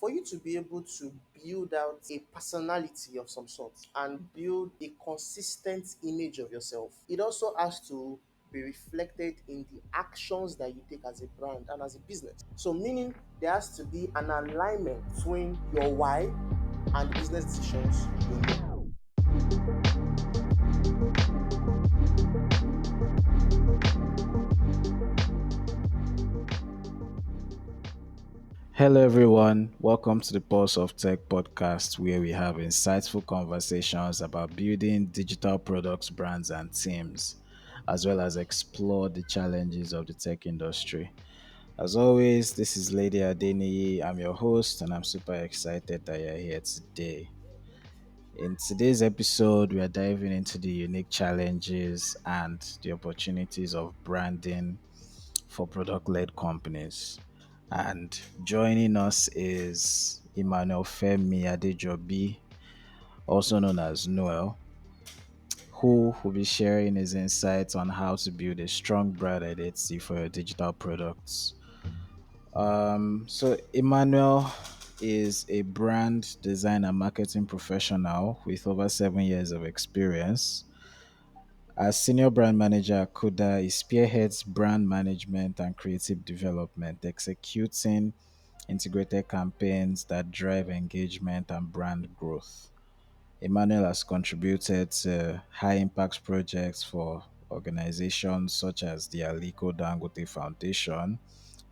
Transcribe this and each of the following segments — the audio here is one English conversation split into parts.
for you to be able to build out a personality of some sort and build a consistent image of yourself, it also has to be reflected in the actions that you take as a brand and as a business. So, meaning there has to be an alignment between your why and the business decisions you make. Hello, everyone. Welcome to the Pulse of Tech podcast, where we have insightful conversations about building digital products, brands, and teams, as well as explore the challenges of the tech industry. As always, this is Lady Adeniyi. I'm your host, and I'm super excited that you're here today. In today's episode, we are diving into the unique challenges and the opportunities of branding for product led companies. And joining us is Emmanuel Femi-Adejobi, also known as Nuel, who will be sharing his insights on how to build a strong brand identity for your digital products. So, Emmanuel is a brand design and marketing professional with over 7 years of experience. As senior brand manager at Kuda, he spearheads brand management and creative development, executing integrated campaigns that drive engagement and brand growth. Emmanuel has contributed to high impact projects for organizations such as the Aliko Dangote Foundation,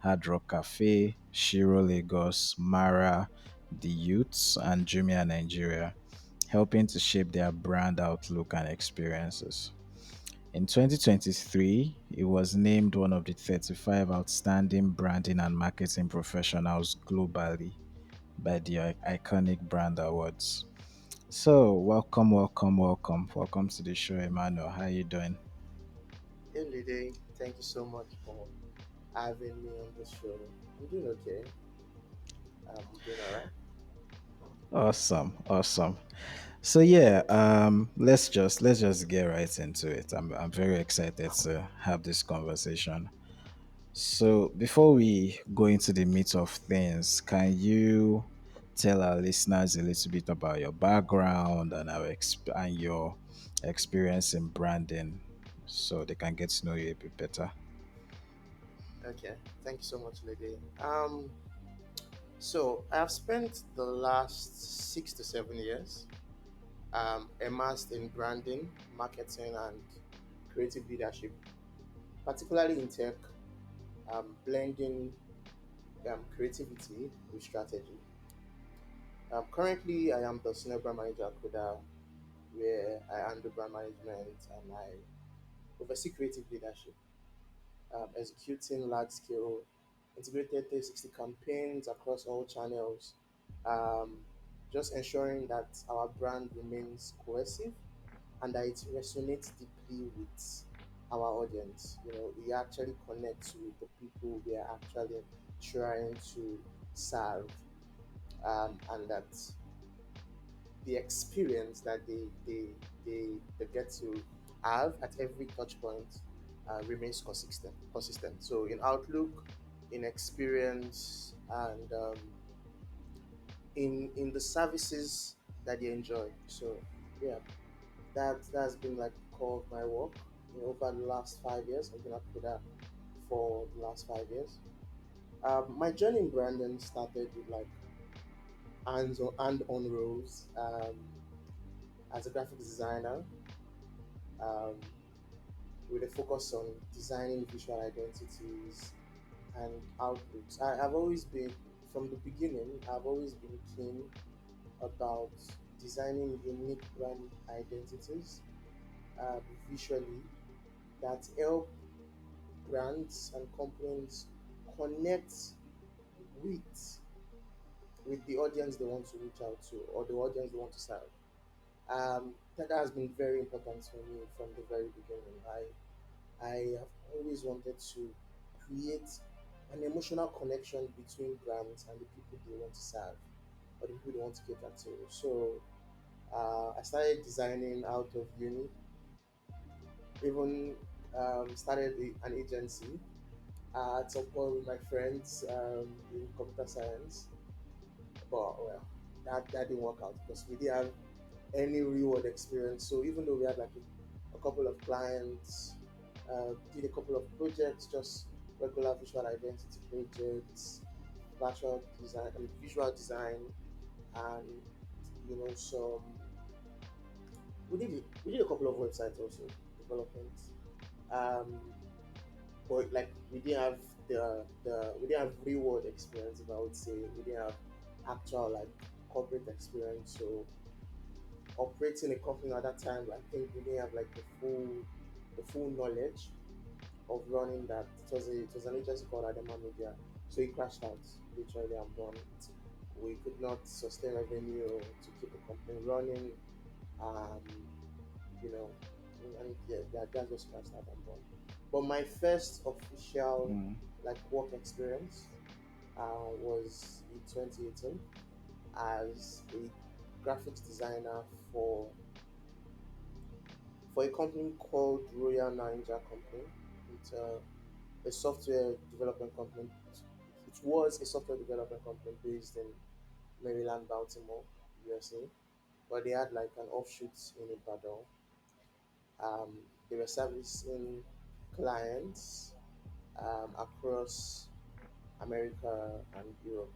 HardRock Cafe, Shiro Lagos, Mara, TheYutes, and Jumia Nigeria, helping to shape their brand outlook and experiences. In 2023, he was named one of the 35 outstanding branding and marketing professionals globally by the Iconic Brand Awards. So, welcome to the show, Emmanuel. How you doing? Hey, Lide, thank you so much for having me on the show. I'm doing okay. I'm doing all right. Awesome. So yeah, let's just get right into it. I'm very excited to have this conversation. So, before we go into the meat of things, can you tell our listeners a little bit about your background and and your experience in branding so they can get to know you a bit better? Okay, thank you so much, Lady. So I've spent the last 6 to 7 years immersed in branding, marketing, and creative leadership, particularly in tech, blending creativity with strategy. Currently, I am the senior brand manager at Kuda, where I handle brand management and I oversee creative leadership, executing large scale integrated 360 campaigns across all channels, um, just ensuring that our brand remains cohesive and that it resonates deeply with our audience. You know, we actually connect with the people we are actually trying to serve, and that the experience that they get to have at every touch point remains consistent. So in outlook, in experience, and in the services that they enjoy. So yeah, that's been like the core of my work. You know, over the last 5 years, I've been at Kuda for the last 5 years. My journey in branding started with like hand on roles as a graphic designer, um, with a focus on designing visual identities and outlooks. I've always been, from the beginning, I've always been keen about designing unique brand identities uh, visually that help brands and companies connect with with the audience they want to reach out to or the audience they want to serve. That has been very important for me from the very beginning. I have always wanted to create an emotional connection between brands and the people they want to serve or the people they want to cater to. So I started designing out of uni, even started an agency at some point with my friends in computer science. But well, that didn't work out because we didn't have any real world experience. So even though we had like a couple of clients, did a couple of projects, just regular visual identity projects, virtual design, and visual design, and some we did a couple of websites also development. Um, but like we didn't have the we didn't have real world experience. If I would say we didn't have actual like corporate experience. So operating a company at that time, I think we didn't have like the full knowledge of running that. It was an agency called Adema Media, so it crashed out literally and burned. We could not sustain revenue to keep the company running. Um, you know, and yeah, that just crashed out and burned. But my first official Mm. like work experience was in 2018 as a graphics designer for a company called Royal Ninja Company. It's a software development company. It was a software development company based in Maryland, Baltimore, USA, but they had like an offshoot in Ibadan. They were servicing clients across America and Europe,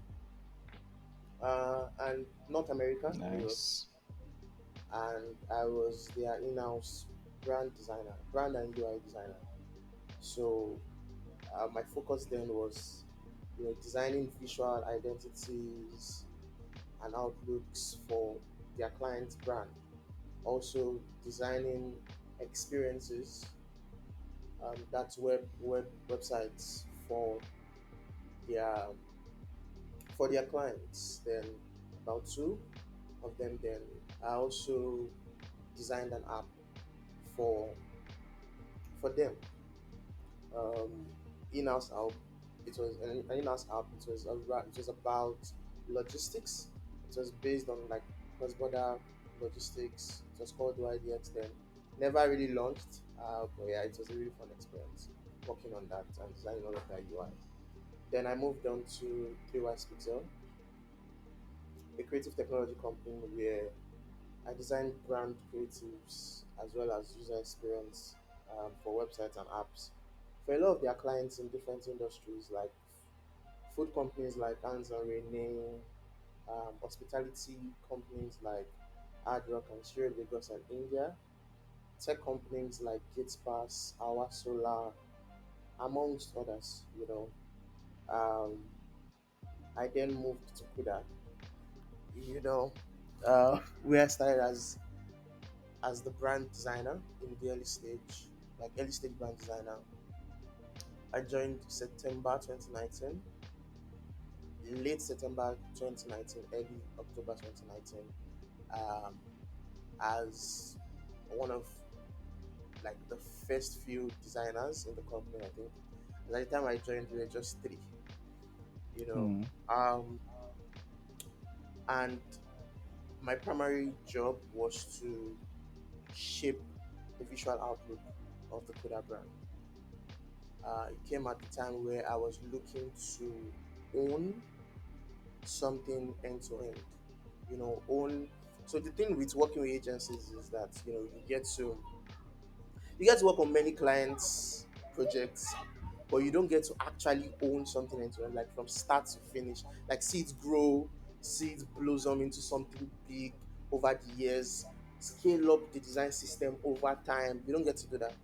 and North America and Europe. Nice. And I was their in-house brand designer, brand and UI designer. So my focus then was, designing visual identities and outlooks for their client's brand. Also designing experiences, that's websites their for their clients. Then about two of them. Then I also designed an app for for them. um, in-house app. It was an in-house app. It was about logistics. It was based on like cross-border logistics. It was called TheYutes then. Never really launched, but yeah, it was a really fun experience working on that and designing all of that UI. Then I moved on to TheYutes Pixel, a creative technology company where I designed brand creatives as well as user experience for websites and apps for a lot of their clients in different industries like food companies like Hans and Rene, hospitality companies like HardRock and Shiro Lagos and India, tech companies like GateSpass, Our Solar, amongst others. Um, I then moved to Kuda. You know, where I started as the brand designer in the early stage, like early stage brand designer. I joined September 2019, late September 2019, early October 2019, um, as one of like the first few designers in the company. I think by the time I joined, we were just three. You know, Mm. um, and my primary job was to shape the visual outlook of the Kuda brand. It came at the time where I was looking to own something end to end. Own. So the thing with working with agencies is that you get to work on many clients' projects, but you don't get to actually own something end to end, like from start to finish. Like see it grow, see it blossom into something big over the years, scale up the design system over time. You don't get to do that.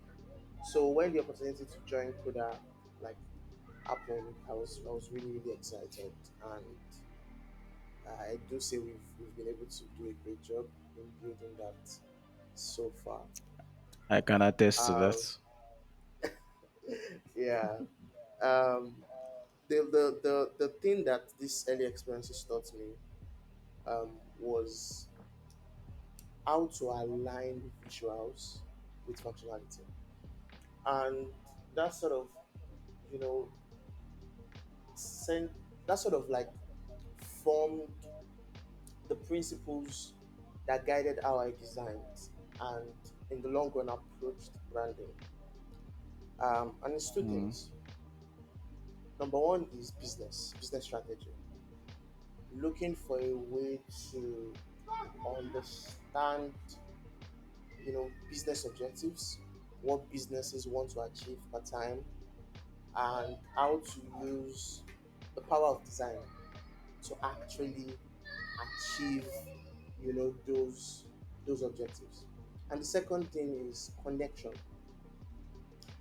So when the opportunity to join Kuda like happened, I was really really excited, and I do say we've been able to do a great job in building that so far. I can attest to Um, that. yeah. Um, the thing that these early experiences taught me was how to align visuals with functionality, and that sort of you know sent that sort of like formed the principles that guided how I designed and in the long run approached branding. And it's two Mm. things. Number one is business strategy. looking for a way to understand, business objectives, what businesses want to achieve per time, and how to use the power of design to actually achieve, those objectives. And the second thing is connection,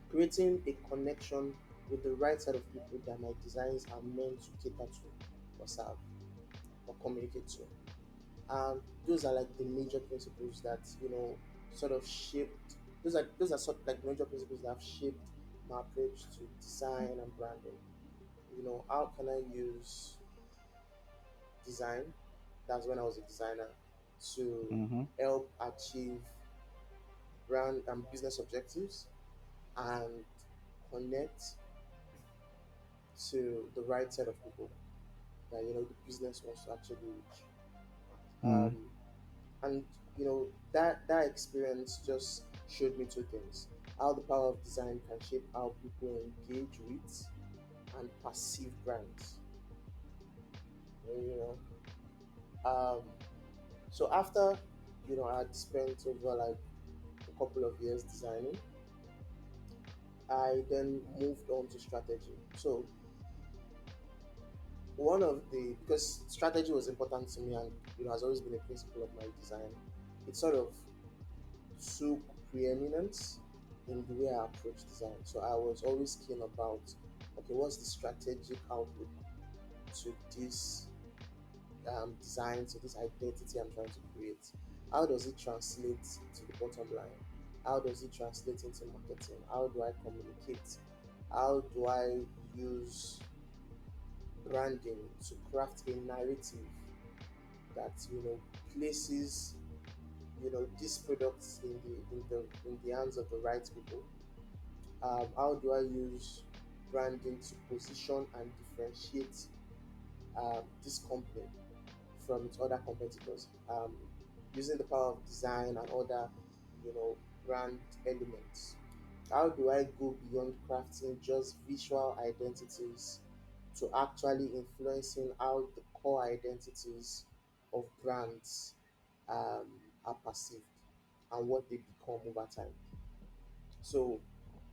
creating a connection with the right set of people that my designs are meant to cater to or serve or communicate to. Those are like the major principles that sort of shaped. Those are sort of like major principles that have shaped my approach to design and branding. How can I use design? That's when I was a designer to Mm-hmm. help achieve brand and business objectives and connect to the right set of people that the business wants to actually reach. Mm-hmm. And that experience just showed me two things: how the power of design can shape how people engage with and perceive brands. You um, so after I'd spent over like a couple of years designing, I then moved on to strategy. So one of the because strategy was important to me and has always been a principle of my design. It sort of took preeminence in the way I approach design. So I was always keen about, okay, what's the strategic outlook to this design, to this identity I'm trying to create? How does it translate to the bottom line? How does it translate into marketing? How do I communicate? How do I use branding to craft a narrative that places these products in the hands of the right people? How do I use branding to position and differentiate this company from its other competitors? Using the power of design and other, brand elements. How do I go beyond crafting just visual identities to actually influencing how the core identities of brands um, are perceived and what they become over time? So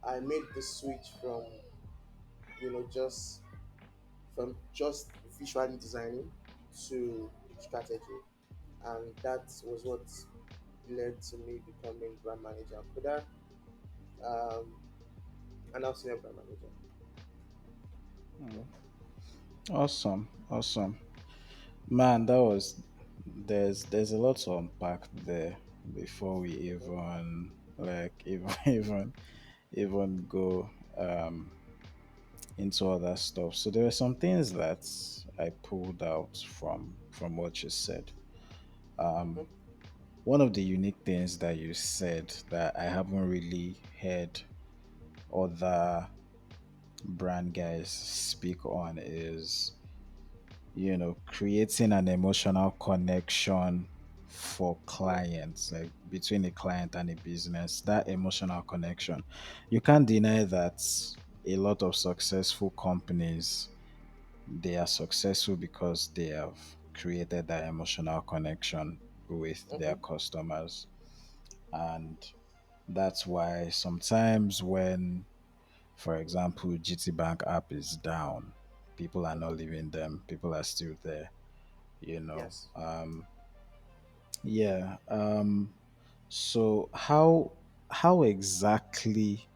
I made the switch just just visually designing to strategy, and that was what led to me becoming brand manager at Kuda, um, and now senior brand manager. Yeah. Awesome, awesome, man. That was there's a lot to unpack there before we even like even even go into other stuff. So there are some things that I pulled out from what you said. Um, Mhm, one of the unique things that you said that I haven't really heard other brand guys speak on is, creating an emotional connection for mhm, clients, like between a client and a business. That emotional connection, you can't deny that a lot of successful companies, they are successful because they have created that emotional connection with their mhm, customers. And that's why sometimes when, for example, GT Bank app is down, people are not mhm. leaving them, people are still there, you know. Yes. Yeah. So how exactly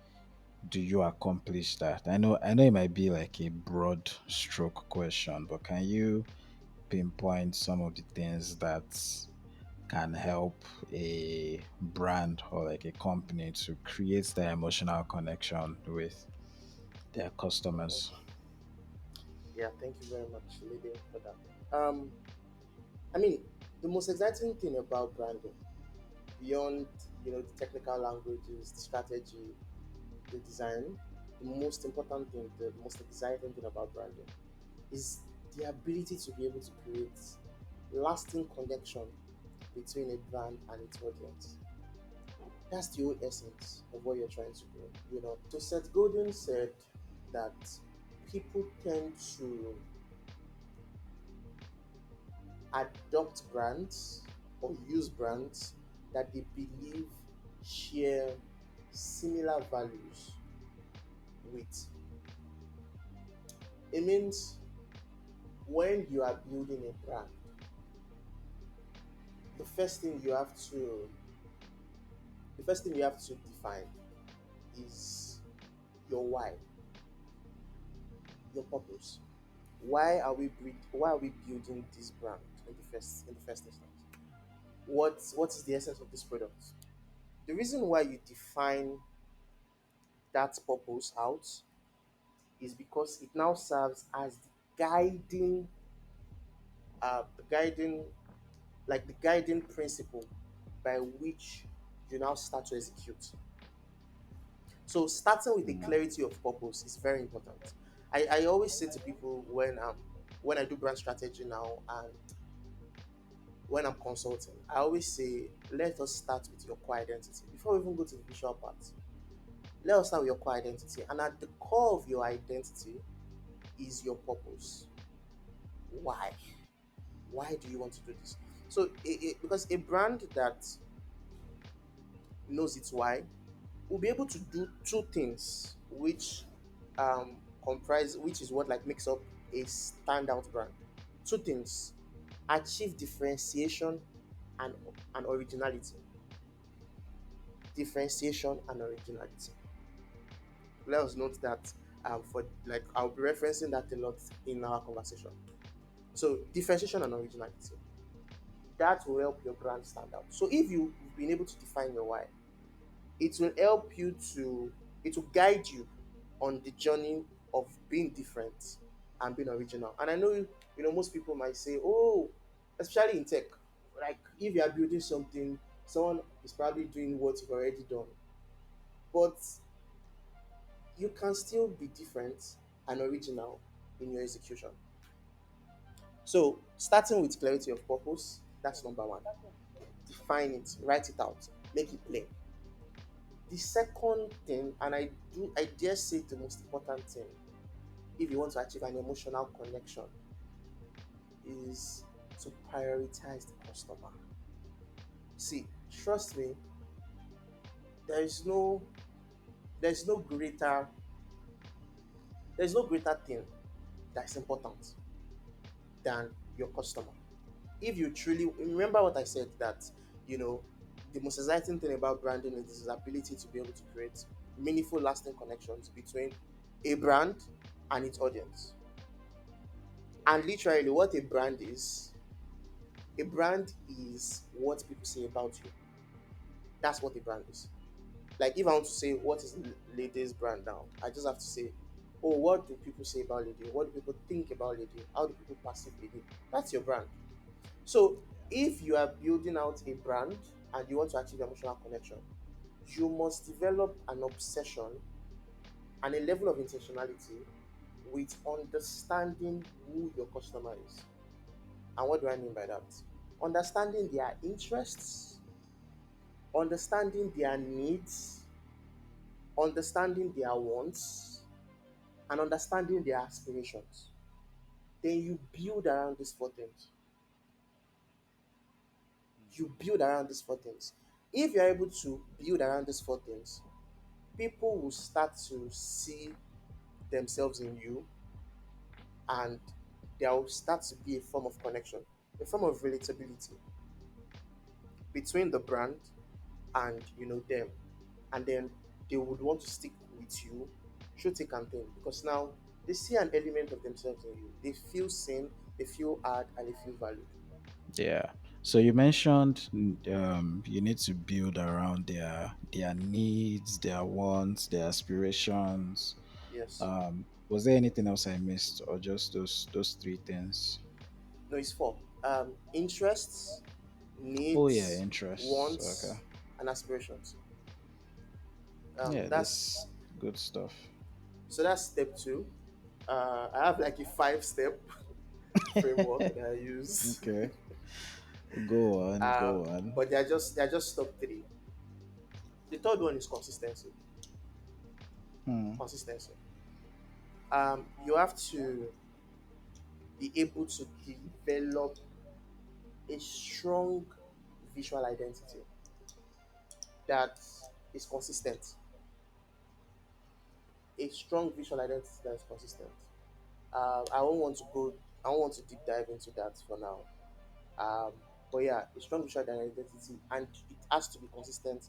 do you accomplish that? I know it might be like a broad stroke question, but can you pinpoint some of the things that can help a brand or like a company to create the emotional connection with their customers? Yeah. Thank you very much, Lady, for that. I mean, the most exciting thing about branding, beyond the technical languages, the strategy, the design, the most important thing, the most exciting thing about branding is the ability to be able to create lasting connection between a brand and its audience. That's the whole essence of what you're trying to do. So Seth Godin said that people tend to adopt brands or use brands that they believe share similar values with. It means when you are building a brand, the first thing you have to the first thing you have to define is your why, your purpose. Why are we building this brand in the first instance? What is the essence of this product? The reason why you define that purpose out is because it now serves as the guiding like the guiding principle by which you now start to execute. So starting with the Mm. clarity of purpose is very important. I always say to people when I do brand strategy now and when I'm consulting, I always say let us start with your core identity before we even go to the visual part. Let us start with your core identity, and at the core of your identity is your purpose. Why? Why do you want to do this? So, because a brand that knows its why will be able to do two things, which which is what like makes up a standout brand. Two things: achieve differentiation and originality. Differentiation and originality. Let us note that for like I'll be referencing that a lot in our conversation. So differentiation and originality, that will help your brand stand out. So if you've been able to define your why, it will help you to it will guide you on the journey of being different and being original. And I know most people might say, oh, especially in tech, like if you are building something, someone is probably doing what you've already done. But you can still be different and original in your execution. So starting with clarity of purpose, that's number one. Define it, write it out, make it plain. The second thing, and I dare say the most important thing, if you want to achieve an emotional connection, is to prioritize the customer. See, trust me, there is no there's no greater there's no greater thing that's important than your customer. If you truly remember what I said, that you know the most exciting thing about branding is its ability to be able to create meaningful, lasting connections between a brand and its audience. And literally, what a brand is what people say about you. That's what a brand is. Like if I want to say what is Lady's brand now, I just have to say, oh, what do people say about Lady? What do people think about Lady? How do people perceive Lady? That's your brand. So if you are building out a brand and you want to achieve emotional connection, you must develop an obsession and a level of intentionality with understanding who your customer is. And what do I mean by that? Understanding their interests, understanding their needs, understanding their wants, and understanding their aspirations. Then you build around these four things. You build around these four things. If you're able to build around these four things, people will start to see themselves in you, and there will start to be a form of connection, a form of relatability between the brand and them. And then they would want to stick with you through thick and thin, because now they see an element of themselves in you. They feel seen, they feel heard, and they feel valued. Yeah. So you mentioned you need to build around their needs, their wants, their aspirations. Yes. Was there anything else I missed, or just those three things? No, it's four. Interests, Oh yeah, needs, interests. Okay. wants, and aspirations. Yeah, That's this good stuff. so that's step two. I have like a five-step framework that I use. Okay. Go on, um, go on. but they're just top three. The third one is consistency. Hmm. Consistency. You have to be able to develop a strong visual identity that is consistent. A strong visual identity that is consistent. I won't want to go. I don't want to deep dive into that for now. Um, but yeah, a strong visual identity, and it has to be consistent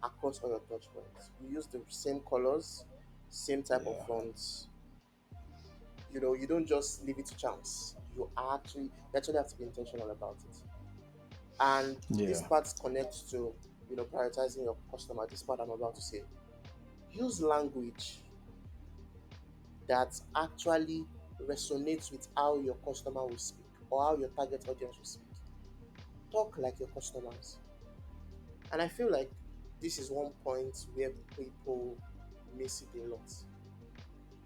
across all your touch points. You use the same colors, same type of Yeah. fonts. You don't just leave it to chance. You actually have to be intentional about it. And this Yeah. part connects to prioritizing your customer. This part I'm about to say. Use language that actually resonates with how your customer will speak or how your target audience will speak. Talk like your customers. And I feel like this is one point where people miss it a lot.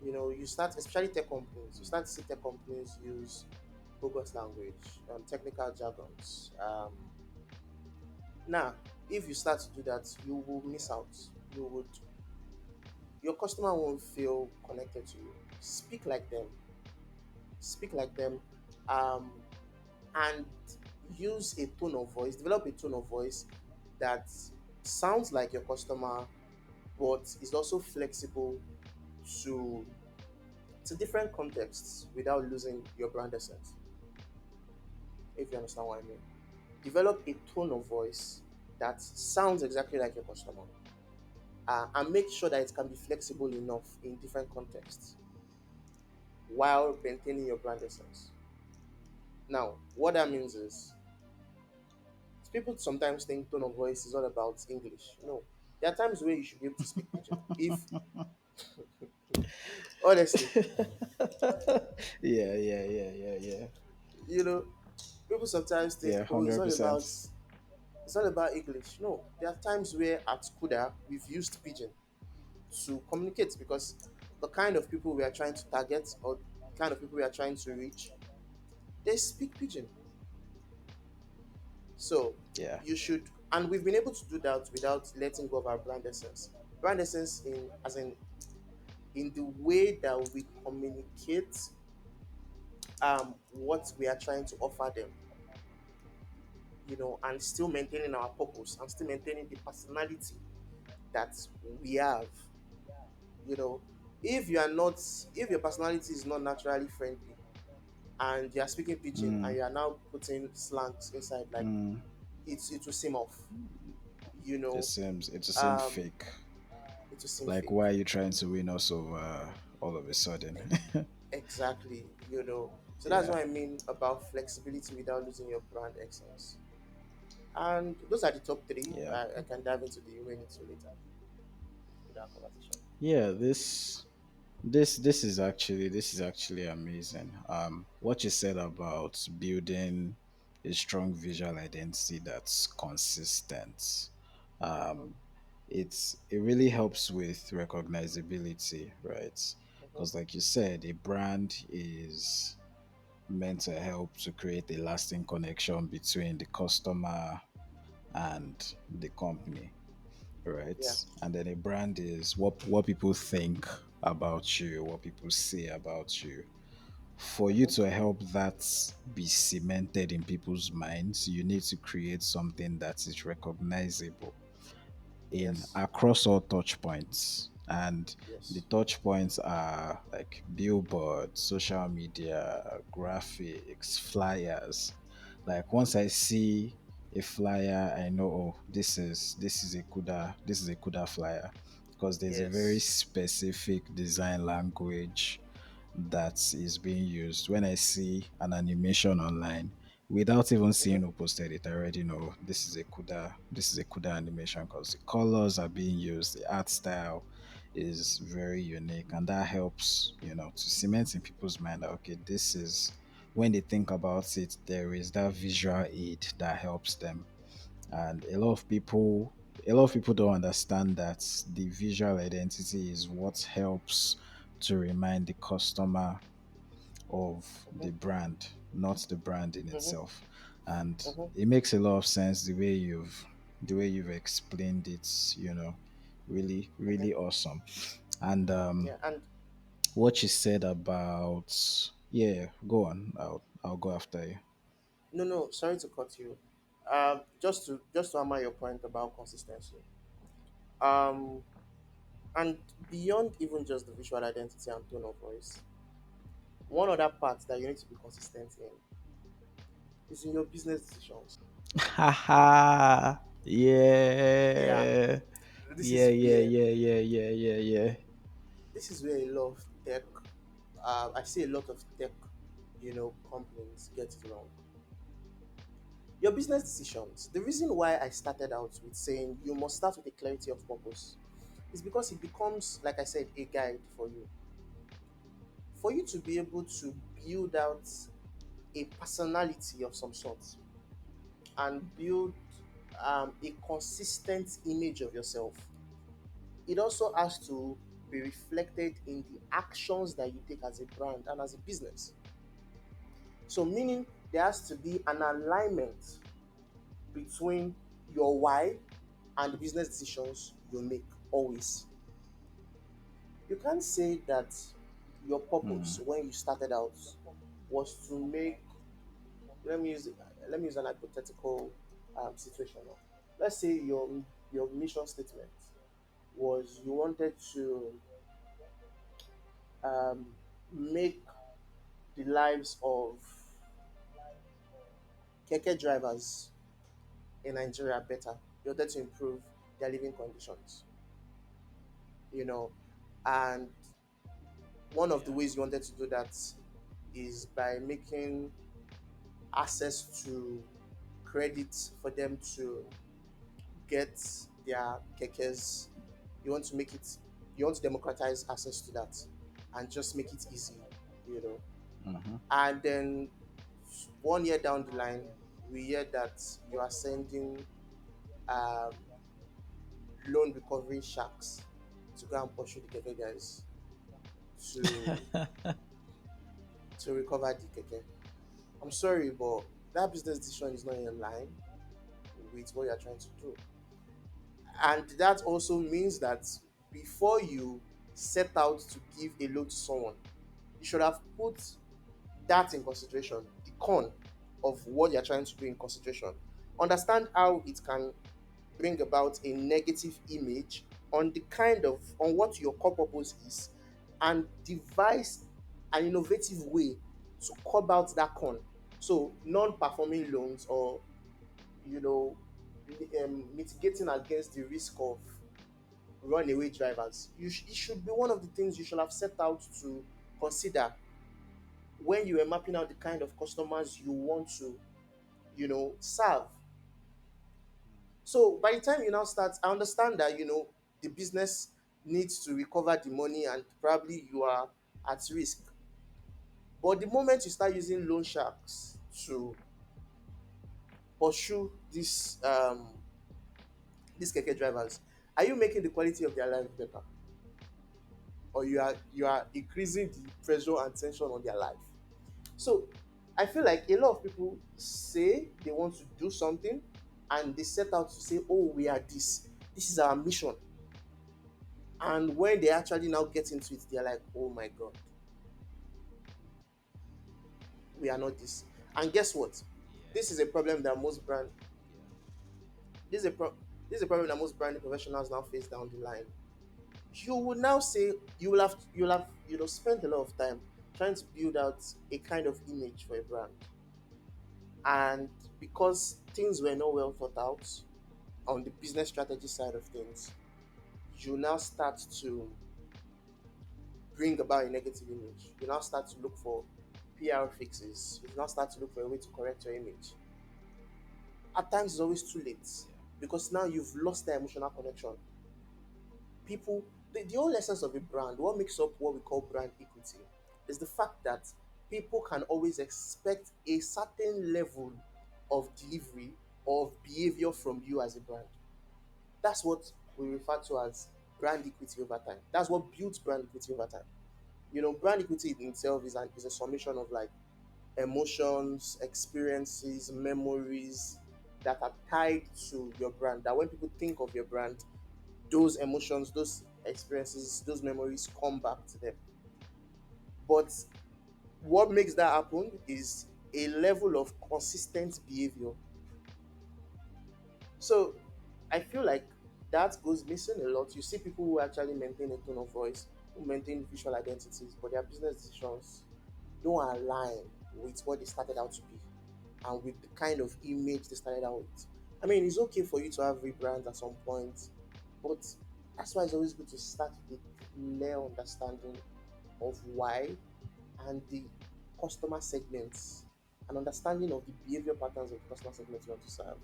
You start, especially tech companies, you start to see tech companies use bogus language, technical jargons. Now, if you start to do that, you will miss out. You would, your customer won't feel connected to you. Speak like them. Speak like them. Um, and use a tone of voice, develop a tone of voice that sounds like your customer, but is also flexible to different contexts without losing your brand essence. If you understand what I mean, develop a tone of voice that sounds exactly like your customer, and make sure that it can be flexible enough in different contexts while maintaining your brand essence. Now, what that means is people sometimes think tone of voice is all about English. No, there are times where you should be able to speak pidgin. If honestly, Yeah, yeah, yeah, yeah, yeah. you know, people sometimes think, Yeah, oh, it's all about 100%. English. No, there are times where at Kuda we've used pidgin to communicate because the kind of people we are trying to target or the kind of people we are trying to reach, they speak pidgin. So Yeah. you should, and we've been able to do that without letting go of our brand essence. Brand essence in as in the way that we communicate what we are trying to offer them, and still maintaining our purpose and still maintaining the personality that we have. You know, if you are not, if your personality is not naturally friendly and you are speaking pidgin and Mm, you are now putting slangs inside, like mm. it will seem off. You know, It just seems um, fake. it will seem Like, fake. why are you trying to win us over all of a sudden? Exactly. So that's Yeah. what I mean about flexibility without losing your brand essence. And those are the top three. Yeah. I can dive into the remaining two later in our conversation. Yeah, this is actually amazing. What you said about building a strong visual identity that's consistent. Mm-hmm, Um, it really helps with recognizability, right? mm-hmm, Because like you said, a brand is meant to help to create a lasting connection between the customer and the company, right? yeah. And then a brand is what people think about you, what people say about you. For you Mm-hmm, to help that be cemented in people's minds, you need to create something that is recognizable in yes. across all touch points. And the Yes. touch points are like billboards, social media, graphics, flyers. Like once I see a flyer, I know, oh, this is a Kuda flyer, because there's a very Yes. specific design language that is being used. When I see an animation online, without even Mm-hmm, seeing who posted it, I already know this is a Kuda animation, because the colors are being used, the art style is very unique, and that helps, to cement in people's mind that okay, this is when they think about it, there is that visual aid that helps them. And a lot of people don't understand that the visual identity is what helps to remind the customer of mm-hmm, the brand, not the brand in mm-hmm, itself. And mm-hmm. it makes a lot of sense the way you've explained it, really, Mm-hmm. really awesome. And Yeah, and what you said about, yeah, go on. I'll go after you. No, no, sorry to cut you. Just to hammer your point about consistency. Um, and beyond even just the visual identity and tone of voice, one other part that you need to be consistent in is in your business decisions. Haha. Yeah, Yeah. this Yeah, is yeah, where yeah, yeah, yeah, yeah, yeah. this is where a lot of tech, I see a lot of tech, companies get it wrong. Your business decisions. The reason why I started out with saying you must start with a clarity of purpose is because it becomes, like I said, a guide for you to be able to build out a personality of some sort and build a consistent image of yourself. It also has to be reflected in the actions that you take as a brand and as a business. So, meaning there has to be an alignment between your why and the business decisions you make always. You can't say that your purpose Hmm. when you started out was to make, let me use let me use an hypothetical situation now. Let's say your mission statement was you wanted to um, make the lives of keke drivers in Nigeria better. You wanted to improve their living conditions, you know, and one of the Yeah. ways you wanted to do that is by making access to credit for them to get their kekes. You want to make it, you want to democratize access to that and just make it easy, you know. Mm-hmm. And then 1 year down the line, we hear that you are sending um, loan recovery sharks to go and pursue the keke guys to recover the keke. I'm sorry, but that business decision is not in line with what you're trying to do. And that also means that before you set out to give a loan to someone, you should have put that in consideration, the con of what you're trying to do in consideration. Understand how it can bring about a negative image on the kind of on what your core purpose is, and devise an innovative way to curb out that con. So non-performing loans, or you know mitigating against the risk of runaway drivers. It should be one of the things you should have set out to consider when you are mapping out the kind of customers you want to, serve. So by the time you now start, I understand that the business needs to recover the money and probably you are at risk. But the moment you start using loan sharks to pursue these keke drivers, are you making the quality of their life better, or you are increasing the pressure and tension on their life? So I feel like a lot of people say they want to do something and they set out to say, oh, we are this. This is our mission. And when they actually now get into it, they're like, oh my God, we are not this. And guess what? This is a problem that most brand this is a pro- this is a problem that most brand professionals now face down the line. You will now say you'll have spent a lot of time trying to build out a kind of image for a brand. And because things were not well thought out on the business strategy side of things, you now start to bring about a negative image. You now start to look for PR fixes. You now start to look for a way to correct your image. At times, it's always too late because now you've lost the emotional connection. People, the whole essence of a brand, what makes up what we call brand equity, is the fact that people can always expect a certain level of delivery, of behavior from you as a brand. That's what we refer to as brand equity over time. That's what builds brand equity over time. Brand equity in itself is a summation of like emotions, experiences, memories that are tied to your brand. That when people think of your brand, those emotions, those experiences, those memories come back to them. But what makes that happen is a level of consistent behavior. So I feel like that goes missing a lot. You see people who actually maintain a tone of voice, who maintain visual identities, but their business decisions don't align with what they started out to be and with the kind of image they started out with. I mean, it's okay for you to have rebrands at some point, but that's why it's always good to start with a clear understanding of why and the customer segments, an understanding of the behavior patterns of the customer segments you want to serve,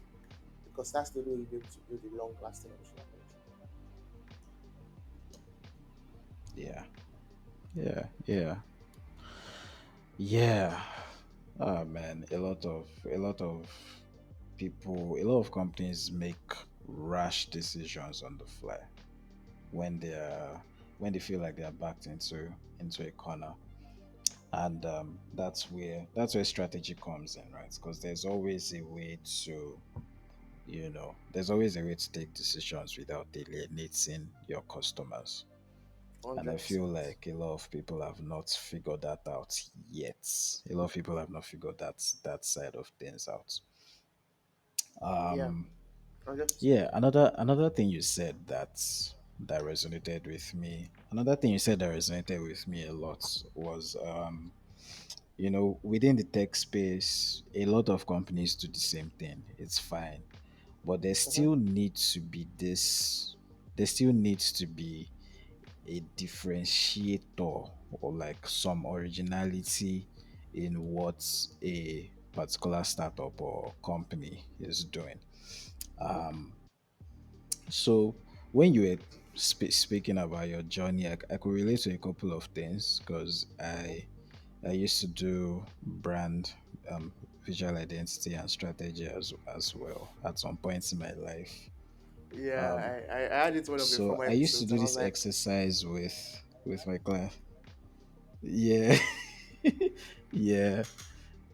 because that's the way you'll be able to build a long lasting emotional connection. Yeah. Yeah. Yeah. Yeah. Oh man, a lot of people, a lot of companies make rash decisions on the fly when they feel like they're backed into a corner, and that's where strategy comes in, right? Because there's always a way to take decisions without alienating your customers. And I feel 100%. like a lot of people have not figured that out yet. A lot of people have not figured that side of things out. Yeah, Um, 100%. yeah, another thing you said that resonated with me. Another thing you said that resonated with me a lot was within the tech space, a lot of companies do the same thing. It's fine, but Mm-hmm, there still needs to be a differentiator or like some originality in what a particular startup or company is doing. mm-hmm, Um, so when you were speaking about your journey, I could relate to a couple of things because mm-hmm. I used to do brand visual identity and strategy as well at some points in my life. Um, Yeah, I had it one of your so former I used to episodes, do and I was this like, exercise with my class. Yeah, yeah,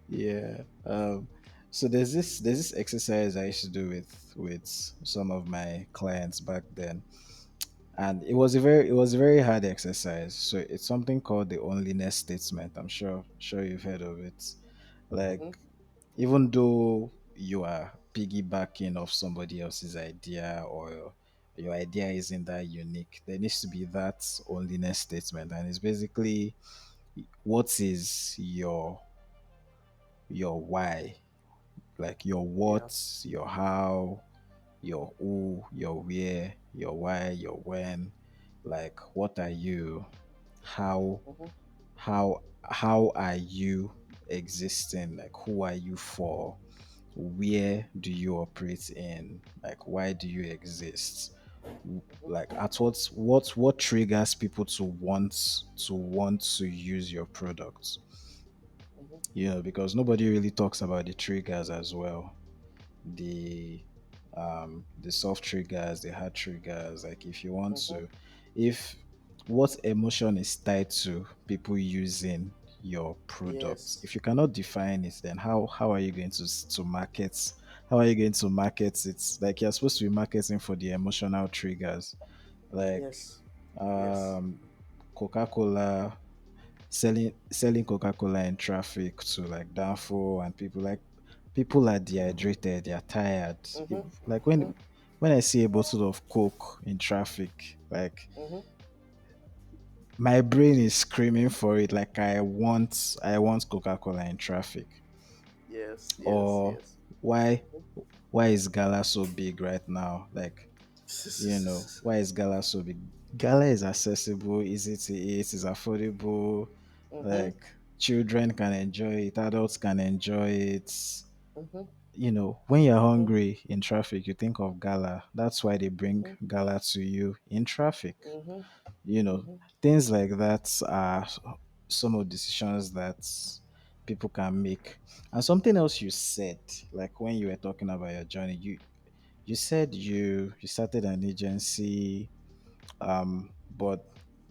yeah. So there's this exercise I used to do with some of my clients back then, and it was a very hard exercise. So it's something called the onlyness statement. I'm sure you've heard of it. Like, mm-hmm, even though you are piggybacking off somebody else's idea, or your idea isn't that unique, there needs to be that onlyness statement, and it's basically what is your why, like your yeah, what, your how, your who, your where, your why, your when, like what are you, how mm-hmm, how are you existing, like who are you for, where do you operate in, like why do you exist, like at what triggers people to want to use your products, mm-hmm, because nobody really talks about the triggers as well, the the soft triggers, the hard triggers, like if you want mm-hmm. to, if what emotion is tied to people using your product, Yes, if you cannot define it, then how are you going to market, how are you going to market it, like you're supposed to be marketing for the emotional triggers, like yes, yes, um Coca-Cola, selling Coca-Cola in traffic to like Danfo and people, like people are dehydrated, they're tired. mm-hmm, Like mm-hmm, when I see a bottle of Coke in traffic, like mm-hmm. my brain is screaming for it. Like I want Coca-Cola in traffic. Yes, yes, Or yes. why why is Gala so big right now? Like, why is Gala so big? Gala is accessible, easy to eat, is affordable, Mm-hmm, like children can enjoy it, adults can enjoy it. mm-hmm, When you're mm-hmm, hungry in traffic, you think of Gala. That's why they bring mm-hmm, Gala to you in traffic. mm-hmm, You know, mm-hmm. things like that are some of the decisions that people can make. And something else you said, like when you were talking about your journey, you said you started an agency, but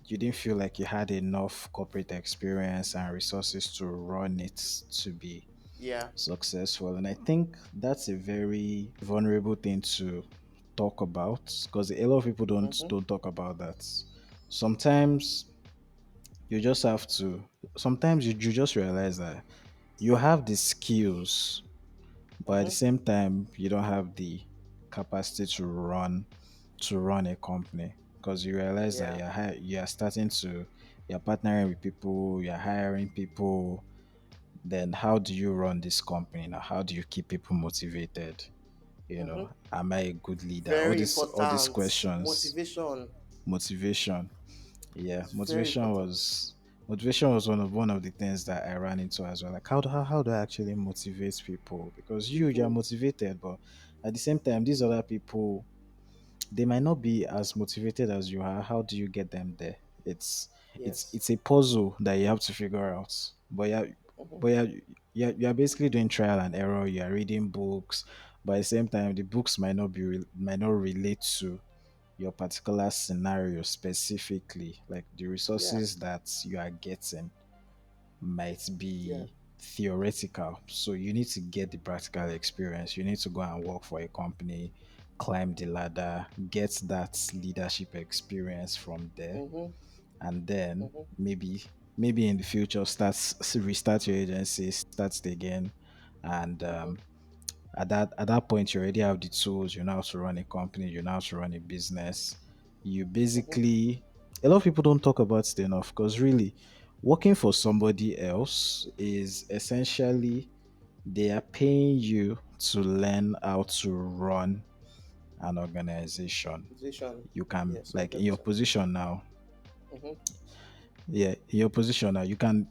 you didn't feel like you had enough corporate experience and resources to run it to be Yeah. successful. And I think that's a very vulnerable thing to talk about, because a lot of people don't Mm-hmm, don't talk about that. Sometimes you just have to. Sometimes you just realize that you have the skills, but at the Mm-hmm. same time, you don't have the capacity to run a company because you realize that Yeah. you're starting to you're partnering with people, you're hiring people. Then how do you run this company now? How do you keep people motivated? Mm-hmm. Am I a good leader? Very All these important. questions. Motivation. Motivation. Yeah, It's very important. motivation was one of the things that I ran into as well. Like how do I actually motivate people? Because you're People. motivated, but at the same time, these other people they might not be as motivated as you are. How do you get them there? It's Yes. it's a puzzle that you have to figure out. Mm-hmm. But you're basically doing trial and error. You're reading books, but at the same time, the books might not relate to your particular scenario specifically. Like the Yeah. resources that you are getting might Yeah. be theoretical. So you need to get the practical experience. You need to go and work for a company, climb the ladder, get that leadership experience from there, Mm-hmm. and then Mm-hmm. maybe in the future restart your agency, start it again, and Mm-hmm. at that point you already have the tools. You know how to run a company. You know how to run a business. You Mm-hmm. basically a lot of people don't talk about it enough because really working for somebody else is essentially they are paying you to learn how to run an organization. Position. You can Yes, like in your 100%. position now, Mm-hmm. yeah, in your position now, you can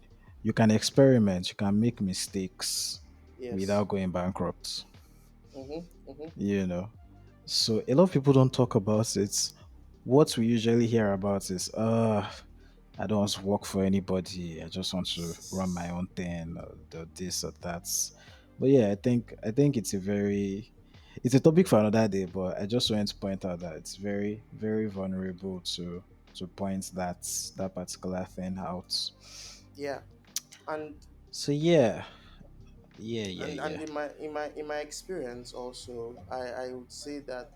experiment, you can make mistakes Yes. without going bankrupt. Mm-hmm. Mm-hmm. You know, so a lot of people don't talk about it. What we usually hear about is, I don't want to work for anybody. I just want to run my own thing, or do this or that. But yeah, I think it's a topic for another day. But I just wanted to point out that it's very vulnerable to point that particular thing out. Yeah. And So yeah, yeah. and in my experience also, I would say that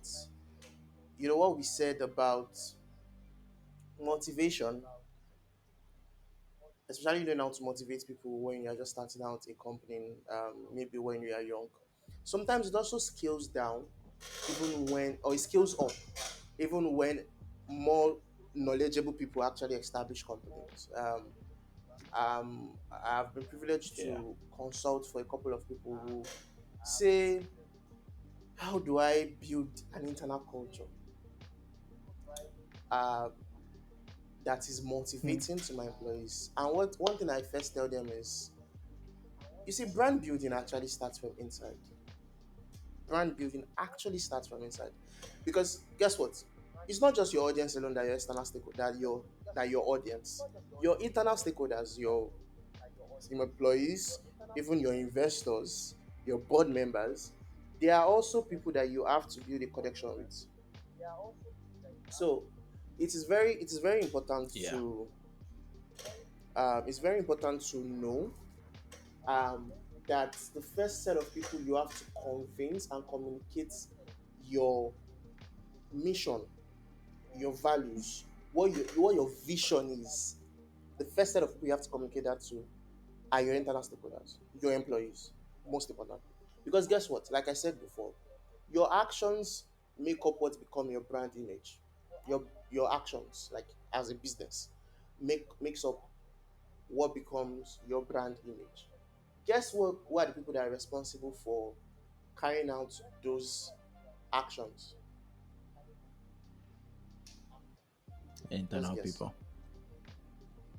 what we said about motivation, especially learn how to motivate people when you're just starting out a company, maybe when you are young. Sometimes it also scales down, even when, or it scales up, even when more knowledgeable people actually establish companies. I've been privileged Yeah. to consult for a couple of people who say, how do I build an internal culture uh, that is Hmm. motivating to my employees? And what one thing I first tell them is, you see, brand building actually starts from inside. Brand building actually starts from inside, because guess what? It's not just your audience alone that your external stakeholder that your audience, your internal stakeholders, your employees, even your investors, your board members, they are also people that you have to build a connection with. So it is very important Yeah. to it's very important to know um, that the first set of people you have to convince and communicate your mission, your values, what your vision is. The first set of people you have to communicate that to are your internal stakeholders, your employees, most importantly. Because guess what? Like I said before, your actions make up what become your brand image. Your actions, like as a business, makes up what becomes your brand image. Guess what? Who are the people that are responsible for carrying out those actions? Just Internal guess. people.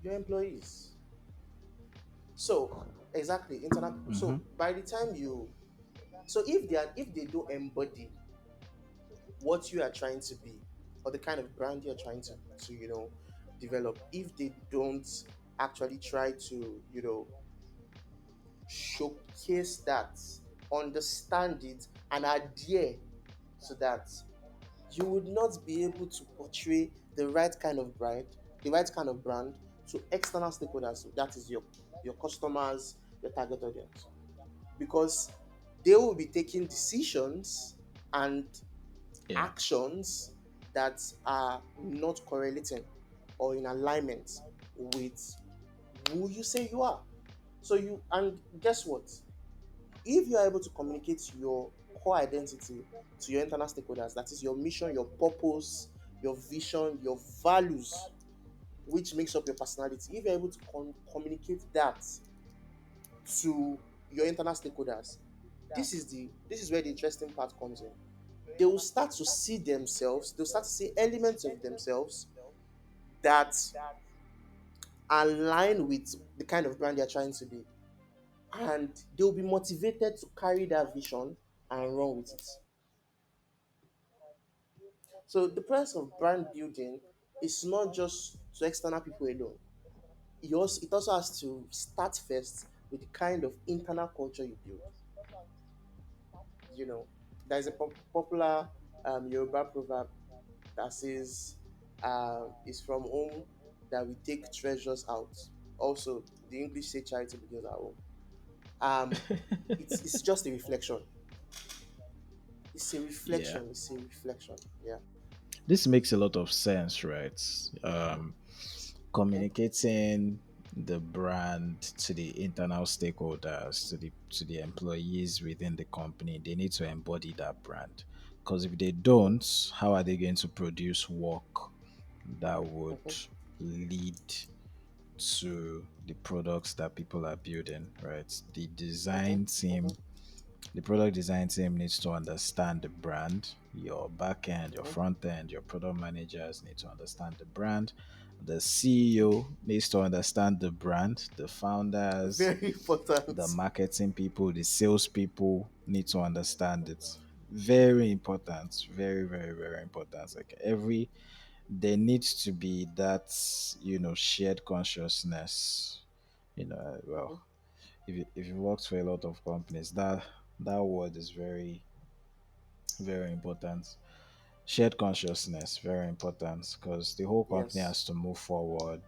Your employees. So exactly, internal people. Mm-hmm. So by the time you, if they don't embody what you are trying to be, or the kind of brand you're trying to develop, if they don't actually try to showcase that, understand it, and adhere to that, you would not be able to portray the right kind of brand, to external stakeholders. That is your customers, your target audience, because they will be taking decisions and Yeah. actions that are not correlating or in alignment with who you say you are. So you and guess what? If you are able to communicate your core identity to your internal stakeholders, that is your mission, your purpose, your vision, your values, which makes up your personality, if you're able to communicate that to your internal stakeholders, this is where the interesting part comes in. They will start to see themselves, they'll start to see elements of themselves that align with the kind of brand they're trying to be. And they'll be motivated to carry that vision and run with it. So the process of brand building is not just to external people alone. It also has to start first with the kind of internal culture you build. You know, there's a popular Yoruba proverb that says, "It's from home that we take treasures out." Also, the English say charity begins at home. Um, it's just a reflection. It's a Yeah. reflection. It's a reflection. Yeah. This makes a lot of sense, right? Mhm, Communicating the brand to the internal stakeholders, to the employees within the company, they need to embody that brand. Because if they don't, how are they going to produce work that would mhm, lead to the products that people are building, right? mhm, mhm, The product design team needs to understand the brand. Your back end, your mhm. front end, your product managers need to understand the brand. The CEO needs to understand the brand. The founders, Very the important. marketing people, the sales people need to understand it. Very important. Very, very, very important. Like there needs to be that, shared consciousness. Well, Mhm. if you worked for a lot of companies, that word is very, very important. Shared consciousness, very important, because the whole company Yes. has to move forward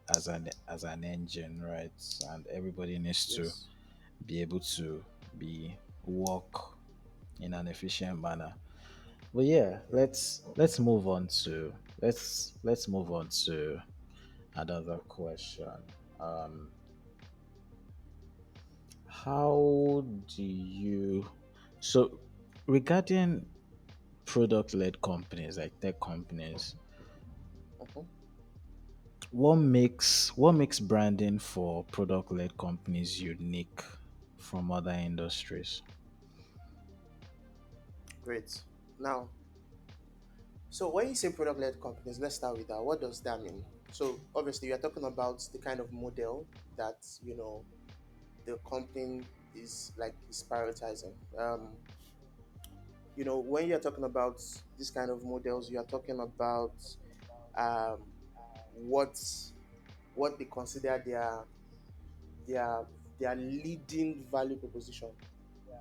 as an engine, right? And everybody needs to Yes. be able to be work in an efficient manner. But yeah, Yeah. let's move on to another question. Um, how do you so regarding product-led companies like tech companies, Mhm. what makes branding for product-led companies unique from other industries? Great. Now, so when you say product-led companies, let's start with that. What does that mean? So obviously, you're talking about the kind of model that the company is prioritizing. When you're talking about this kind of models, you are talking about um, what what they consider their their leading value proposition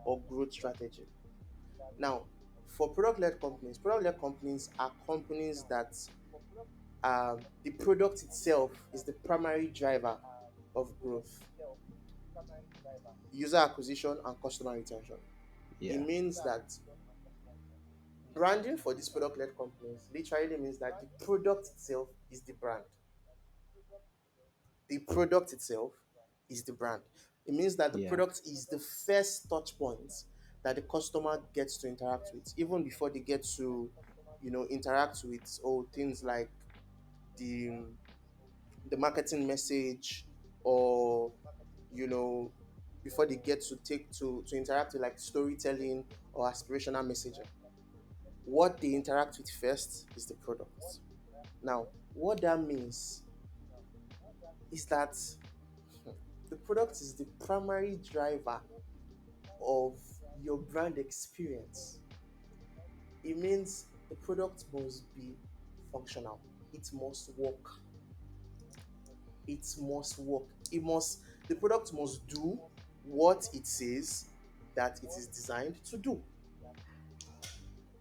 or growth strategy. Now, for product-led companies are companies that the product itself is the primary driver of growth, user acquisition, and customer retention. It Yeah, means that branding for these product-led companies literally means that the product itself is the brand. The product itself is the brand. It means that the yeah, product is the first touch point that the customer gets to interact with, even before they get to, interact with things like the the marketing message, or you know before they get to take to interact with like storytelling or aspirational messaging. What they interact with first is the product. Now, what that means is that the product is the primary driver of your brand experience. It means the product must be functional. It must work. It must work. The product must do what it says that it is designed to do.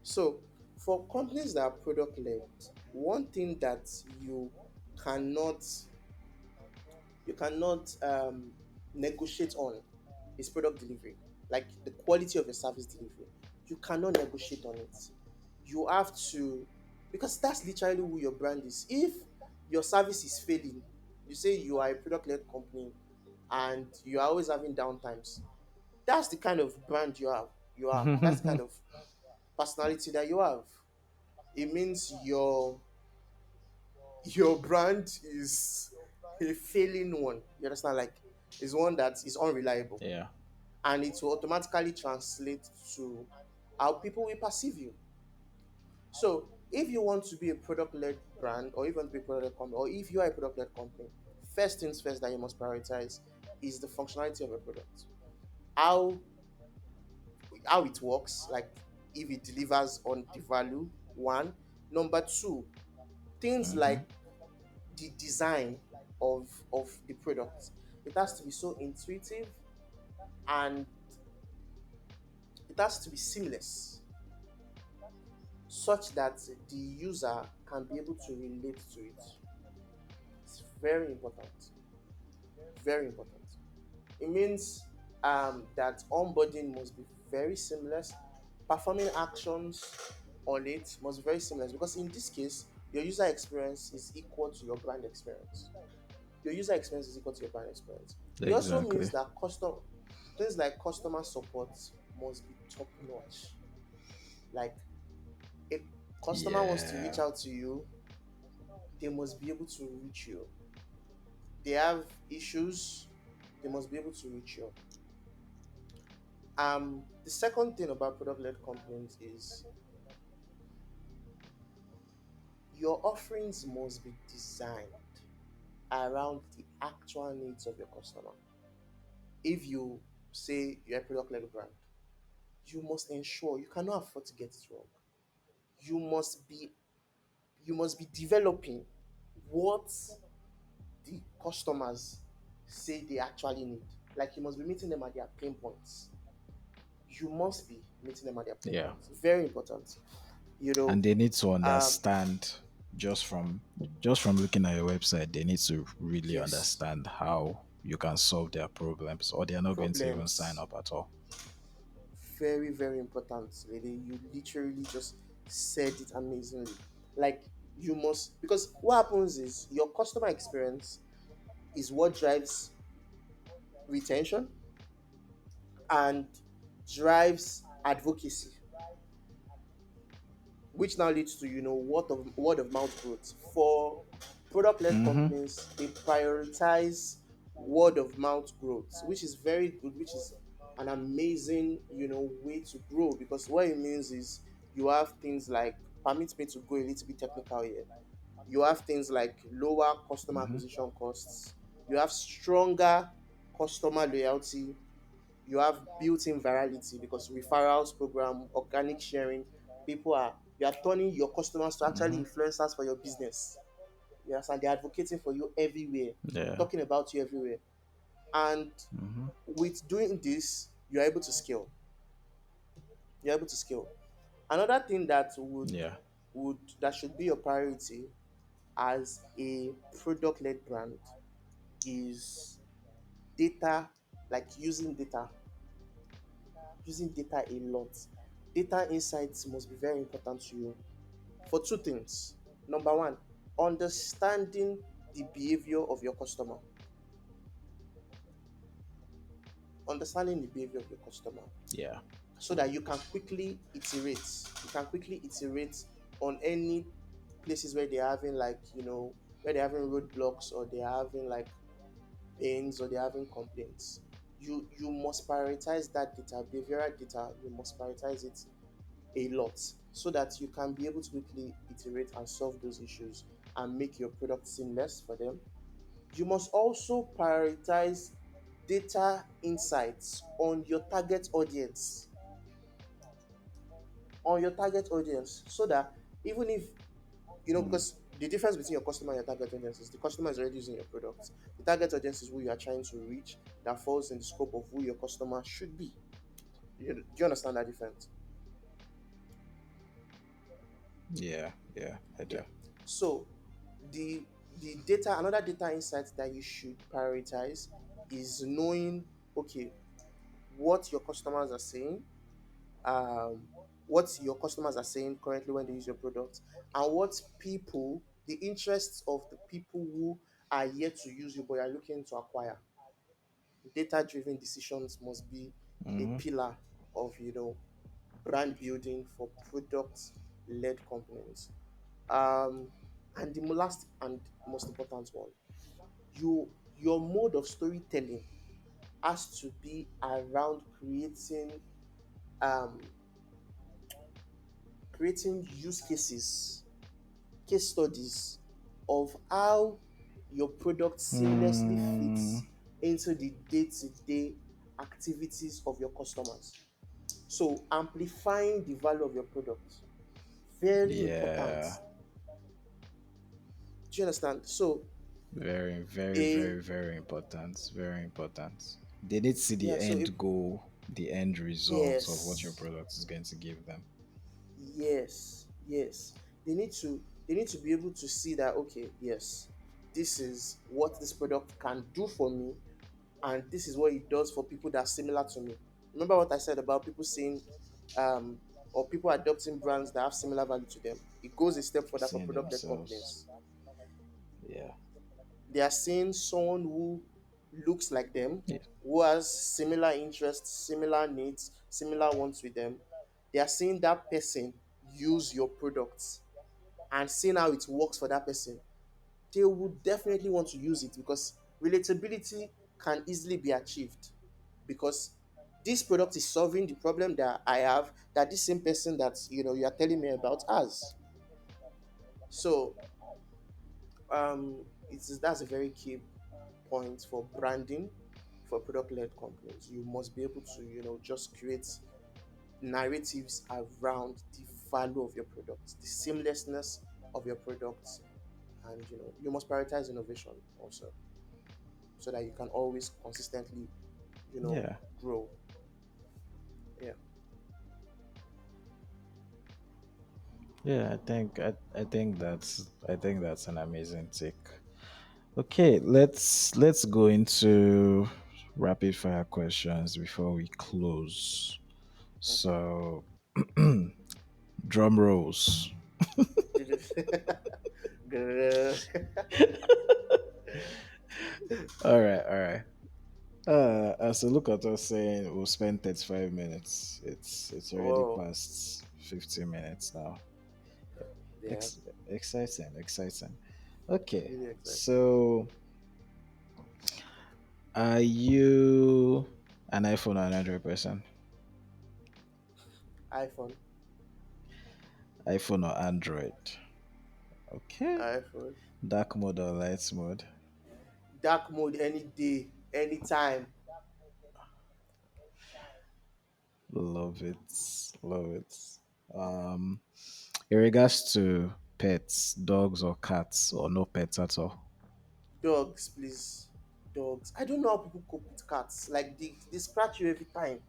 So, for companies that are product led, one thing that cannot you cannot negotiate on is product delivery, like the quality of your service delivery. You cannot negotiate on it. You have to, because that's literally who your brand is. If your service is failing, you say you are a product led company, and you're always having downtimes, that's the kind of brand you have. You are. That's the kind of personality that you have. It means your brand is a failing one. You understand? Like, is one that is unreliable, Yeah. and it will automatically translate to how people will perceive you. So, if you want to be a product-led brand, or if you want to be a product-led company, or if you are a product-led company, first things first that you must prioritize is the functionality of your product. How how it works, like if it delivers on the value. One, number two, things Mm-hmm. like the design of the product. It has to be so intuitive, and it has to be seamless, such that the user can be able to relate to it. It's very important. Very important. It means that onboarding must be very seamless. Performing actions on it must be very seamless, because in this case, your user experience is equal to your brand experience. Your user experience is equal to your brand experience. It also means Exactly. that things like customer support must be top notch. Like, if customer wants to reach Yeah. out to you, they must be able to reach you. They have issues, they must be able to reach you. The second thing about product-led companies is your offerings must be designed around the actual needs of your customer. If you say you're a product-led brand, you must ensure you cannot afford to get it wrong. You must be you must be developing what the customers say they actually need. Like, you must be meeting them at their pain points. You must be meeting them at their pain Yeah. points. Very important. You know, And they need to um, understand just from just from looking at your website, they need to really yes, understand how you can solve their problems, or they're not going to even sign problems. up at all. Very, very important, lady. You literally just said it amazingly. Like, you must, because what happens is your customer experience is what drives retention and drives advocacy, which now leads to, word of mouth growth. For product led Mm-hmm. companies, they prioritize word of mouth growth, which is very good, which is an amazing, way to grow, because what it means is you have things like, permit me to go a little bit technical here. You have things like lower customer Mm-hmm. acquisition costs, you have stronger customer loyalty, you have built-in virality, because referrals program, organic sharing, you are turning your customers to Mm-hmm. actually influencers for your business. Yes, and they're advocating for you everywhere, Yeah. talking about you everywhere. And Mm-hmm. with doing this, you're able to scale. You're able to scale. Another thing that Yeah. should be your priority as a product-led brand is data, like using data a lot. Data insights must be very important to you for two things. Number one, understanding the behavior of your customer. Understanding the behavior of your customer, Yeah. so that you can quickly iterate. You can quickly iterate on any places where they're having, like, where they're having roadblocks, or they're having like pains, or they're having complaints. You must prioritize that data, behavioral data. You must prioritize it a lot, so that you can be able to quickly iterate and solve those issues and make your product seamless for them. You must also prioritize data insights on your target audience, so that even if, Mm. because the difference between your customer and your target audience is the customer is already using your product. The target audience is who you are trying to reach, that falls in the scope of who your customer should be. Do you understand that difference? Yeah. Yeah. I Yeah. do. So the another data insight that you should prioritize is knowing, okay, what your customers are saying, um, what your customers are saying currently when they use your product, and the interests of the people who are yet to use you but are looking to acquire. Data-driven decisions must be a Mm-hmm. pillar of brand building for product-led companies. Um, and the last and most important one, your mode of storytelling has to be around um, creating use cases, case studies of how your product seamlessly Mm, fits into the day-to-day activities of your customers. So amplifying the value of your product, very important. yeah. Do you understand? So Very, very, a very, very important. Very important. They need to see the yeah, so a end goal, the end result of what your yes, product is going to give them. yes. They need to be able to see that, okay, yes, this is what this product can do for me, and this is what it does for people that are similar to me. Remember what I said about people seeing or people adopting brands that have similar value to them. It goes a step further for Seeing product-led themselves. companies. Yeah. They are seeing someone who looks like them, Yeah. who has similar interests, similar needs, similar wants with them. They are seeing that person use your products and seeing how it works for that person. They would definitely want to use it because relatability can easily be achieved because this product is solving the problem that I have, that this same person that you are telling me about has. So it's that's a very key point for branding for product-led companies. You must be able to just create narratives around the value of your products, the seamlessness of your products, and you must prioritize innovation also, so that you can always consistently Yeah. grow. Yeah. Yeah, I think that's an amazing take. Okay, let's go into rapid fire questions before we close. Okay. So, drum rolls. Did it? All right, all right. As a look at us saying we'll spend 35 minutes. It's already Whoa. past 15 minutes now. Yeah. Exciting, exciting. Okay, Really exciting. so are you an iPhone or an Android person? iPhone. iPhone or Android? Okay. iPhone. Dark mode or light mode? Dark mode any day, anytime. Love it. Love it. Um, in regards to pets, dogs or cats, or no pets at all? Dogs, please. Dogs. I don't know how people cope with cats. Like they scratch you every time.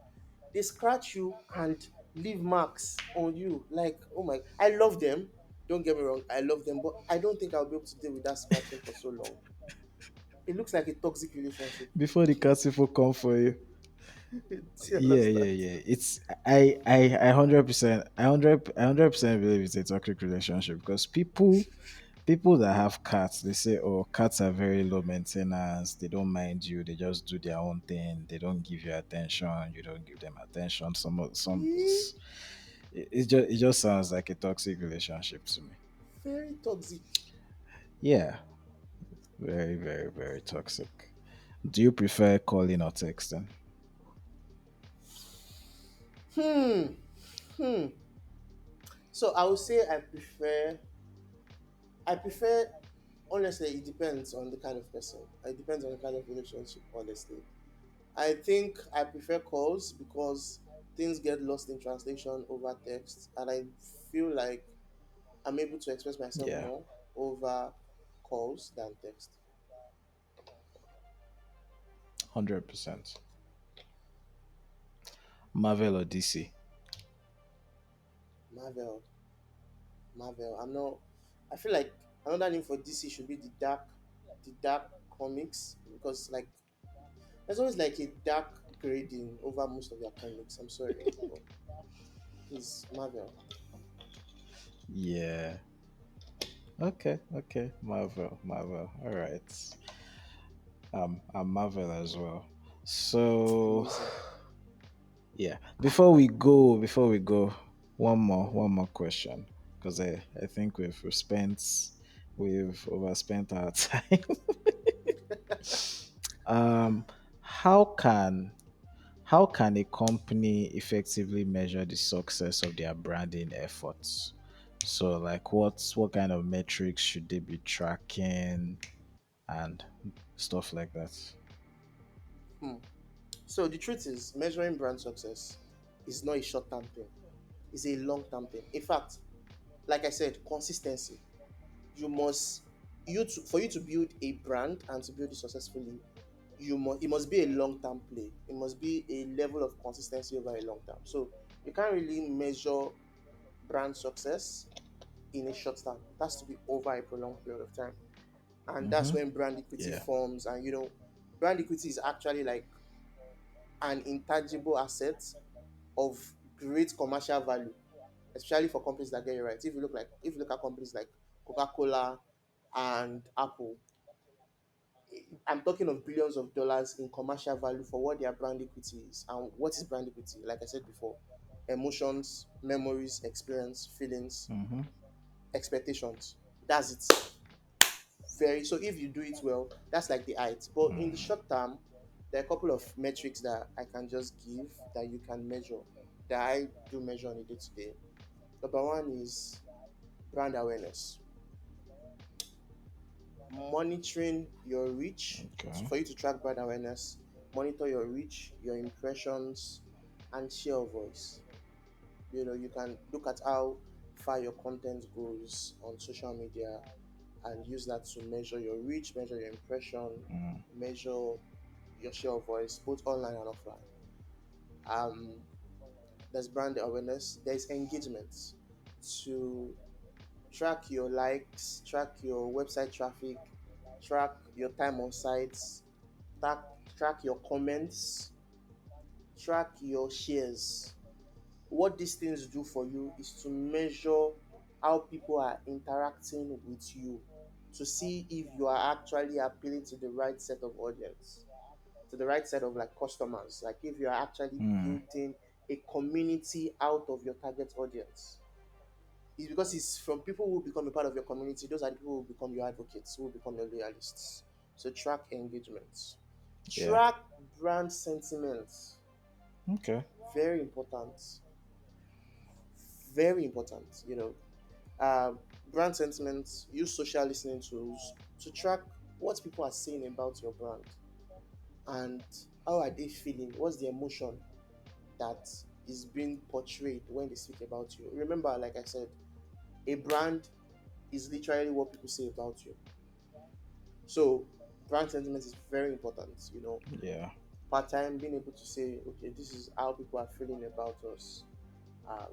They scratch you and leave marks on you. Like, oh my, I love them. Don't get me wrong, I love them, but I don't think I'll be able to deal with that scratching for so long. It looks like a toxic relationship. Before the cats people come for you. Do you Yeah, understand? yeah, yeah. It's I 100%, I 100% believe it's a toxic relationship because people that have cats, they say, oh, cats are very low maintenance. They don't mind you. They just do their own thing. They don't give you attention. You don't give them attention. Eh, it just sounds like a toxic relationship to me. very toxic. Yeah, very, very, very toxic. Do you prefer calling or texting? Hmm. Hmm. So I would say I prefer honestly it depends on the kind of person. It depends on the kind of relationship, honestly. I think I prefer calls because things get lost in translation over text, and I feel like I'm able to express myself Yeah, more over calls than text. 100%. Marvel or DC? Marvel, Marvel. I'm not. I feel like another name for DC should be the dark comics, because like there's always like a dark grading over most of their comics. I'm sorry, but it's Marvel. Yeah. Okay, okay. Marvel, Marvel. All right. I'm Marvel as well. So Amazing. yeah, before we go, one more question, because I think we've overspent our time. um, how can how can a company effectively measure the success of their branding efforts? So, like, what kind of metrics should they be tracking and stuff like that? Hmm. So the truth is, measuring brand success is not a short-term thing. It's a long-term thing. In fact, like I said, consistency. You must for you to build a brand and to build it successfully, it must be a long-term play. It must be a level of consistency over a long term. So you can't really measure brand success in a short term. It has to be over a prolonged period of time. And that's Mm-hmm. when brand equity Yeah. forms. And brand equity is actually like an intangible asset of great commercial value, especially for companies that get it right. If you look at companies like Coca-Cola and Apple, I'm talking of billions of dollars in commercial value for what their brand equity is. And what is brand equity? Like I said before, emotions, memories, experience, feelings, Mm-hmm. expectations. That's it. Very so if you do it well, that's like the height. But in the short term, there are a couple of metrics that I can just give that you can measure, that I do measure on a day to day. Number one is brand awareness. Monitoring your reach. So Okay. for you to track brand awareness, monitor your reach, your impressions, and share of voice. You can look at how far your content goes on social media and use that to measure your reach, measure your impression, Mm, measure your share of voice, both online and offline. Um, there's brand awareness, there's engagement to track your likes, track your website traffic, track your time on sites, track, track your comments, track your shares. What these things do for you is to measure how people are interacting with you, to see if you are actually appealing to the right set of audience, to the right set of like customers, like if you are actually mm, building a community out of your target audience. It's because it's from people who become a part of your community. Those are the people who become your advocates, who become your loyalists. So track engagements, yeah. track brand sentiments. Okay. Very important. Very important. Uh, brand sentiments. Use social listening tools to track what people are saying about your brand and how are they feeling. What's the emotion that is being portrayed when they speak about you? Remember, like I said, a brand is literally what people say about you. So brand sentiment is very important. Yeah. Part time being able to say, okay, this is how people are feeling about us.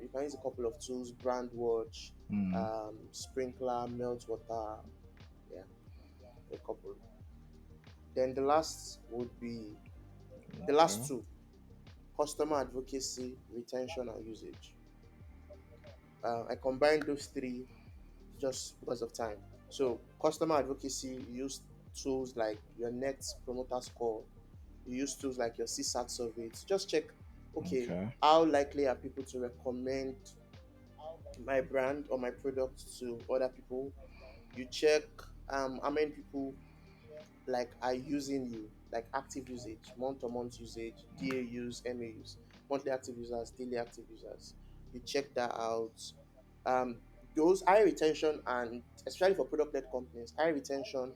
You can use a couple of tools: brand watch, Mm, sprinkler, melt water. Yeah, a couple. Then the last okay. two: customer advocacy, retention, and usage. I combined those three just because of time. So customer advocacy, you use tools like your Net Promoter Score. You use tools like your CSAT survey to just check, okay, Okay. how likely are people to recommend my brand or my product to other people. You check how many people like are using you, like active usage, month to month usage, DAUs, MAUs, monthly active users, daily active users. You check that out. Um, those high retention, and especially for product led companies, high retention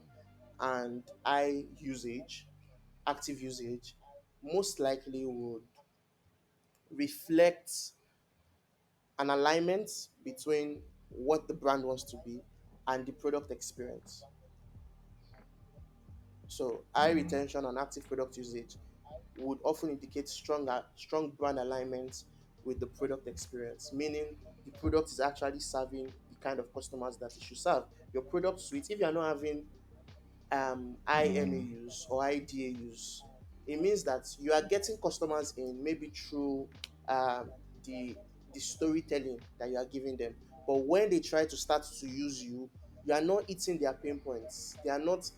and high usage, active usage, most likely would reflect an alignment between what the brand wants to be and the product experience. So high Mm, retention and active product usage would often indicate strong brand alignment with the product experience, meaning the product is actually serving the kind of customers that it should serve. Your product suite, if you are not having mm, IMAUs or IDAUs, it means that you are getting customers in maybe through um, the the storytelling that you are giving them. But when they try to start to use you, you are not eating their pain points. They are not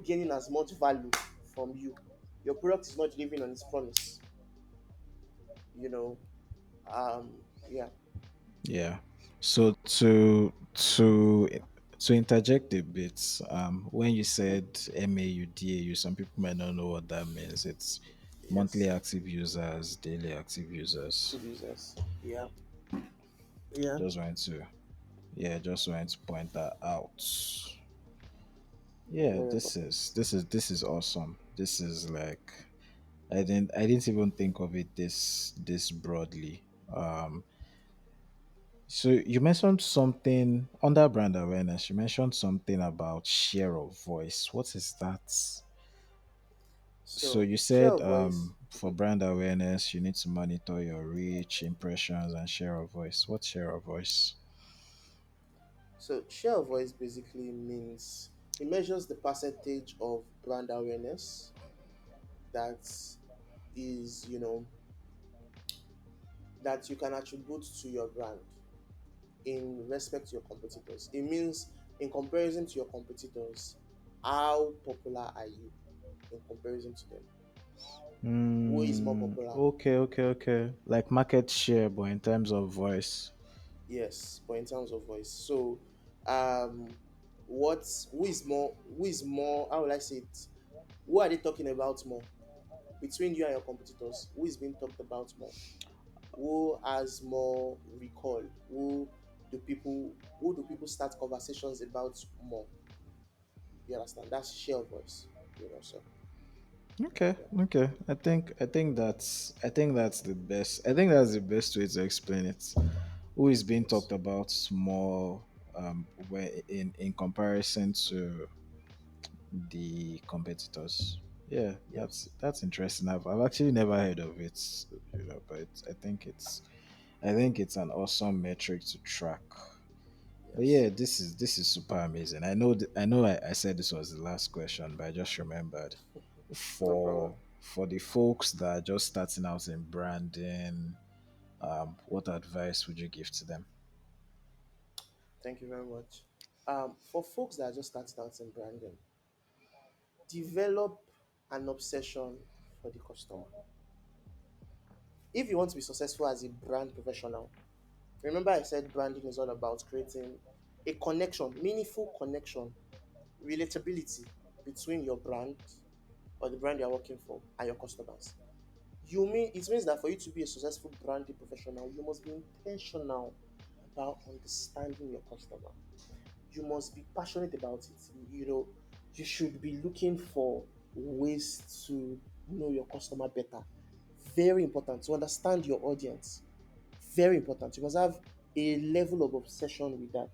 gaining as much value from you. Your product is not delivering on its promise. You know, um, yeah. Yeah. So to interject a bit, when you said MAUDAU, some people might not know what that means. It's monthly Yes. active users, daily active users. Active users. Yeah. Yeah. Just wanted to just wanted to point that out. Yeah, Very important. this is awesome. This is like I didn't even think of it this broadly. So you mentioned something under brand awareness. You mentioned something about share of voice. What is that? So So you share said of voice. for brand awareness, you need to monitor your reach, impressions, and share of voice. What's share of voice? So share of voice basically means it measures the percentage of brand awareness that is, that you can attribute to your brand in respect to your competitors. It means in comparison to your competitors, how popular are you in comparison to them? Who is more popular? Okay. Like market share, but in terms of voice. Yes, but in terms of voice. So, um, what who is more? How will I say it? Who are they talking about more between you and your competitors? Who is being talked about more? Who has more recall? Who do people start conversations about more? You understand? That's share of voice. So Okay, yeah. okay. I think that's the best. I think that's the best way to explain it. Who is being Yes. talked about more where in comparison to the competitors. Yeah, Yes. that's interesting. I've actually never heard of it, but I think it's an awesome metric to track. But Yes. yeah, this is super amazing. I said this was the last question, but I just remembered No problem. for the folks that are just starting out in branding, what advice would you give to them? Thank you very much. For folks that are just starting out in branding, develop an obsession for the customer. If you want to be successful as a brand professional, remember I said branding is all about creating a connection, meaningful connection, relatability between your brand or the brand you're working for and your customers. It means that for you to be a successful branding professional, you must be intentional about understanding your customer. You must be passionate about it. You should be looking for ways to know your customer better. Very important to understand your audience. Very important. You must have a level of obsession with that,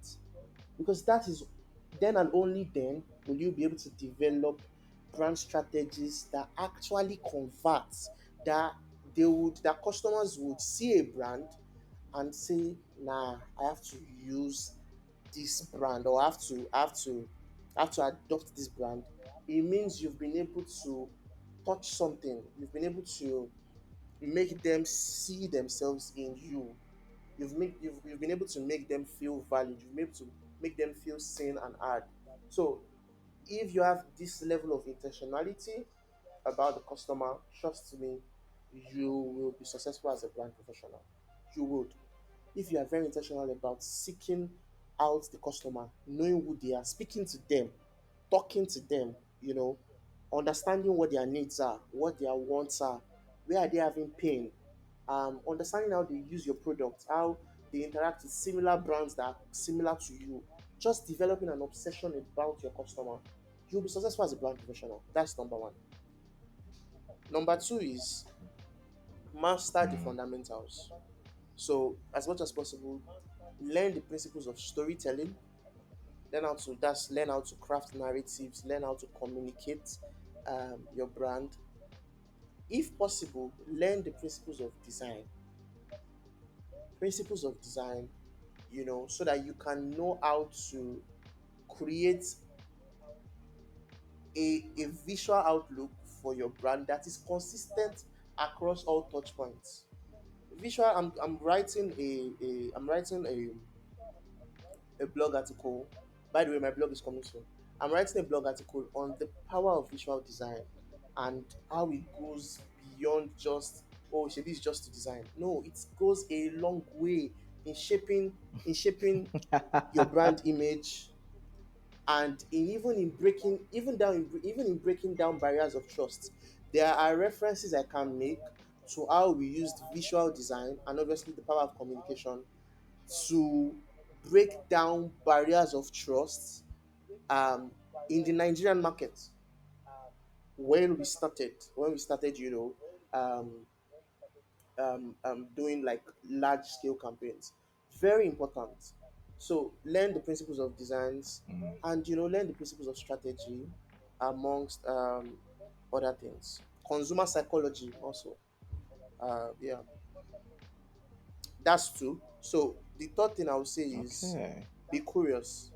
because that is then and only then will you be able to develop brand strategies that actually convert, that that customers would see a brand and say, nah, I have to use this brand, or I have to adopt this brand. It means you've been able to touch something. You've been able to make them see themselves in you. You've been able to make them feel valued. You've been able to make them feel seen and heard. So if you have this level of intentionality about the customer, trust me, you will be successful as a brand professional. You would. If you are very intentional about seeking out the customer, knowing who they are, speaking to them, talking to them, understanding what their needs are, what their wants are, where are they having pain, understanding how they use your product, how they interact with similar brands that are similar to you, just developing an obsession about your customer, you'll be successful as a brand professional. That's number one. Number two is master the Mm, fundamentals. So, as much as possible, learn the principles of storytelling, learn how to craft narratives, learn how to communicate your brand. If possible, learn the principles of design, so that you can know how to create a visual outlook for your brand that is consistent across all touch points. Visual. I'm writing a blog article. By the way, my blog is coming soon. I'm writing a blog article on the power of visual design. and how it goes beyond just, oh, shebi is just to design. No, it goes a long way in shaping your brand image, and in breaking even down even in breaking down barriers of trust. There are references I can make to how we used visual design and obviously the power of communication to break down barriers of trust um, in the Nigerian market when we started, doing like large scale campaigns. Very important. So learn the principles of designs, Mm, and learn the principles of strategy, amongst other things. Consumer psychology also. Yeah, that's two. So the third thing I would say is okay. be curious.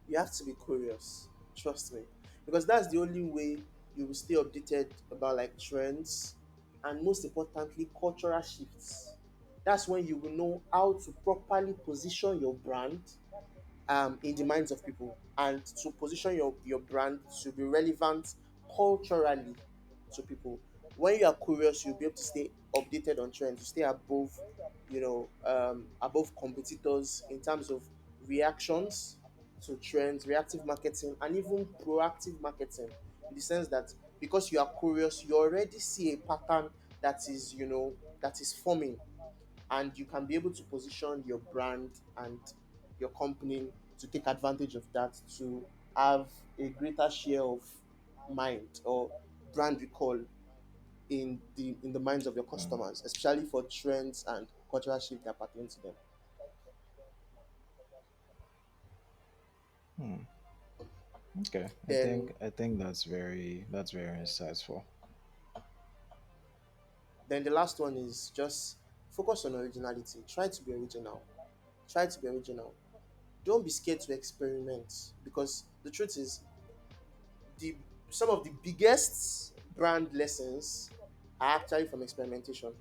You have to be curious. Trust me, because that's the only way you will stay updated about like trends, and most importantly cultural shifts. That's when you will know how to properly position your brand in the minds of people, and to position your brand to be relevant culturally to people. When you are curious, you'll be able to stay updated on trends, you stay above, above competitors in terms of reactions to trends, reactive marketing, and even proactive marketing. In the sense that because you are curious, you already see a pattern that is forming, and you can be able to position your brand and your company to take advantage of that, to have a greater share of mind or brand recall in the minds of your Mm, customers, especially for trends and cultural shift that pertain to them. hmm. Okay. Then I think that's very insightful. then the last one is just focus on originality. Try to be original. Try to be original. Don't be scared to experiment, because the truth is the some of the biggest brand lessons are actually from experimentation.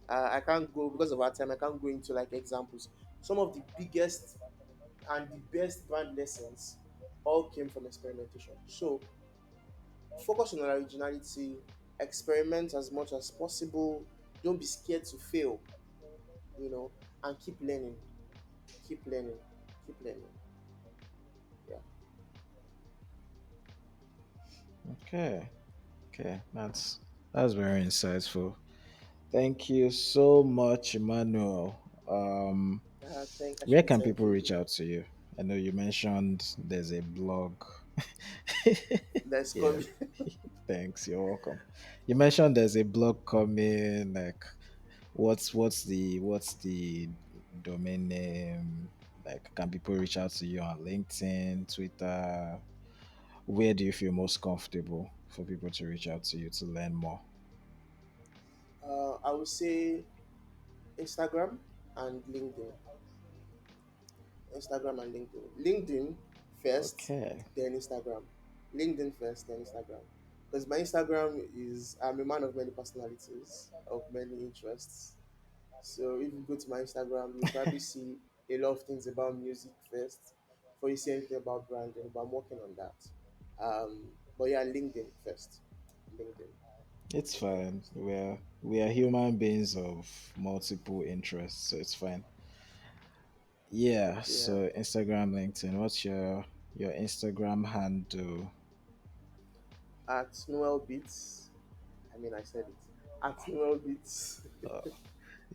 I can't go because of our time. I can't go into like examples. Some of the biggest and the best brand lessons all came from experimentation. So focus on originality, experiment as much as possible. Don't be scared to fail, and keep learning, keep learning, keep learning. Yeah. Okay. Okay. That's very insightful. Thank you so much, Emmanuel. I Where should can thank people you. reach out to you? I know you mentioned there's a blog. Let's Yeah, come. thanks. You're welcome. You mentioned there's a blog coming. Like, what's the domain name? Like, can people reach out to you on LinkedIn, Twitter? Where do you feel most comfortable for people to reach out to you to learn more? I would say Instagram and LinkedIn. Instagram and LinkedIn. LinkedIn first, Okay, then Instagram. LinkedIn first, then Instagram. Because my Instagram is, I'm a man of many personalities, of many interests. So if you go to my Instagram, you'll probably see a lot of things about music first, before you see anything about branding. But I'm working on that. But yeah, LinkedIn first. LinkedIn. it's LinkedIn fine. first. We are human beings of multiple interests, so it's fine. Yeah. Yeah. So Instagram, LinkedIn. What's your Instagram handle? At Nuel Beats. I mean, I said it. At Nuel Beats. Oh,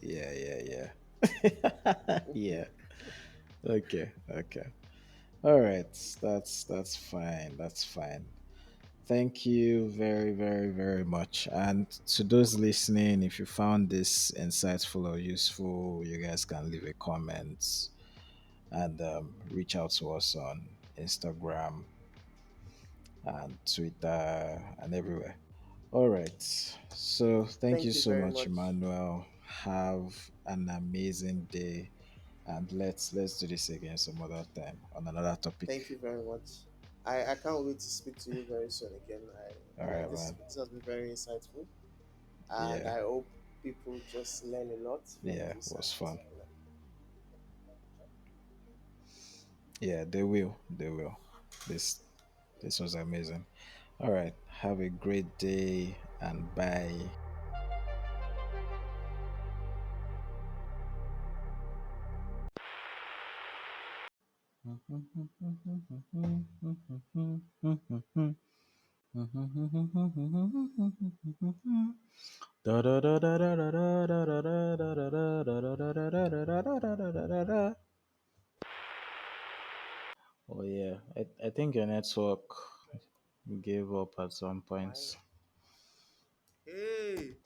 yeah, yeah, yeah, yeah. Okay, okay. All right. That's fine. That's fine. Thank you very, very, very much. And to those listening, if you found this insightful or useful, you guys can leave a comment and reach out to us on Instagram and Twitter and everywhere. All right. So thank you Thank you so very much, much. Emmanuel. Have an amazing day, and let's do this again some other time on another topic. Thank you very much. I can't wait to speak to you very soon again. All right, man. This has been very insightful, and Yeah, I hope people just learn a lot from yeah, it this. was And fun. Yeah, they will. They will. This this was amazing. All right. Have a great day and bye. Oh yeah, I think your network gave up at some Mine. point. Hey!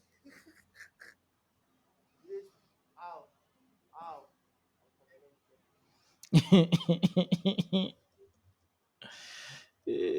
Yes. Ow! Ow! I'm coming. Let me check.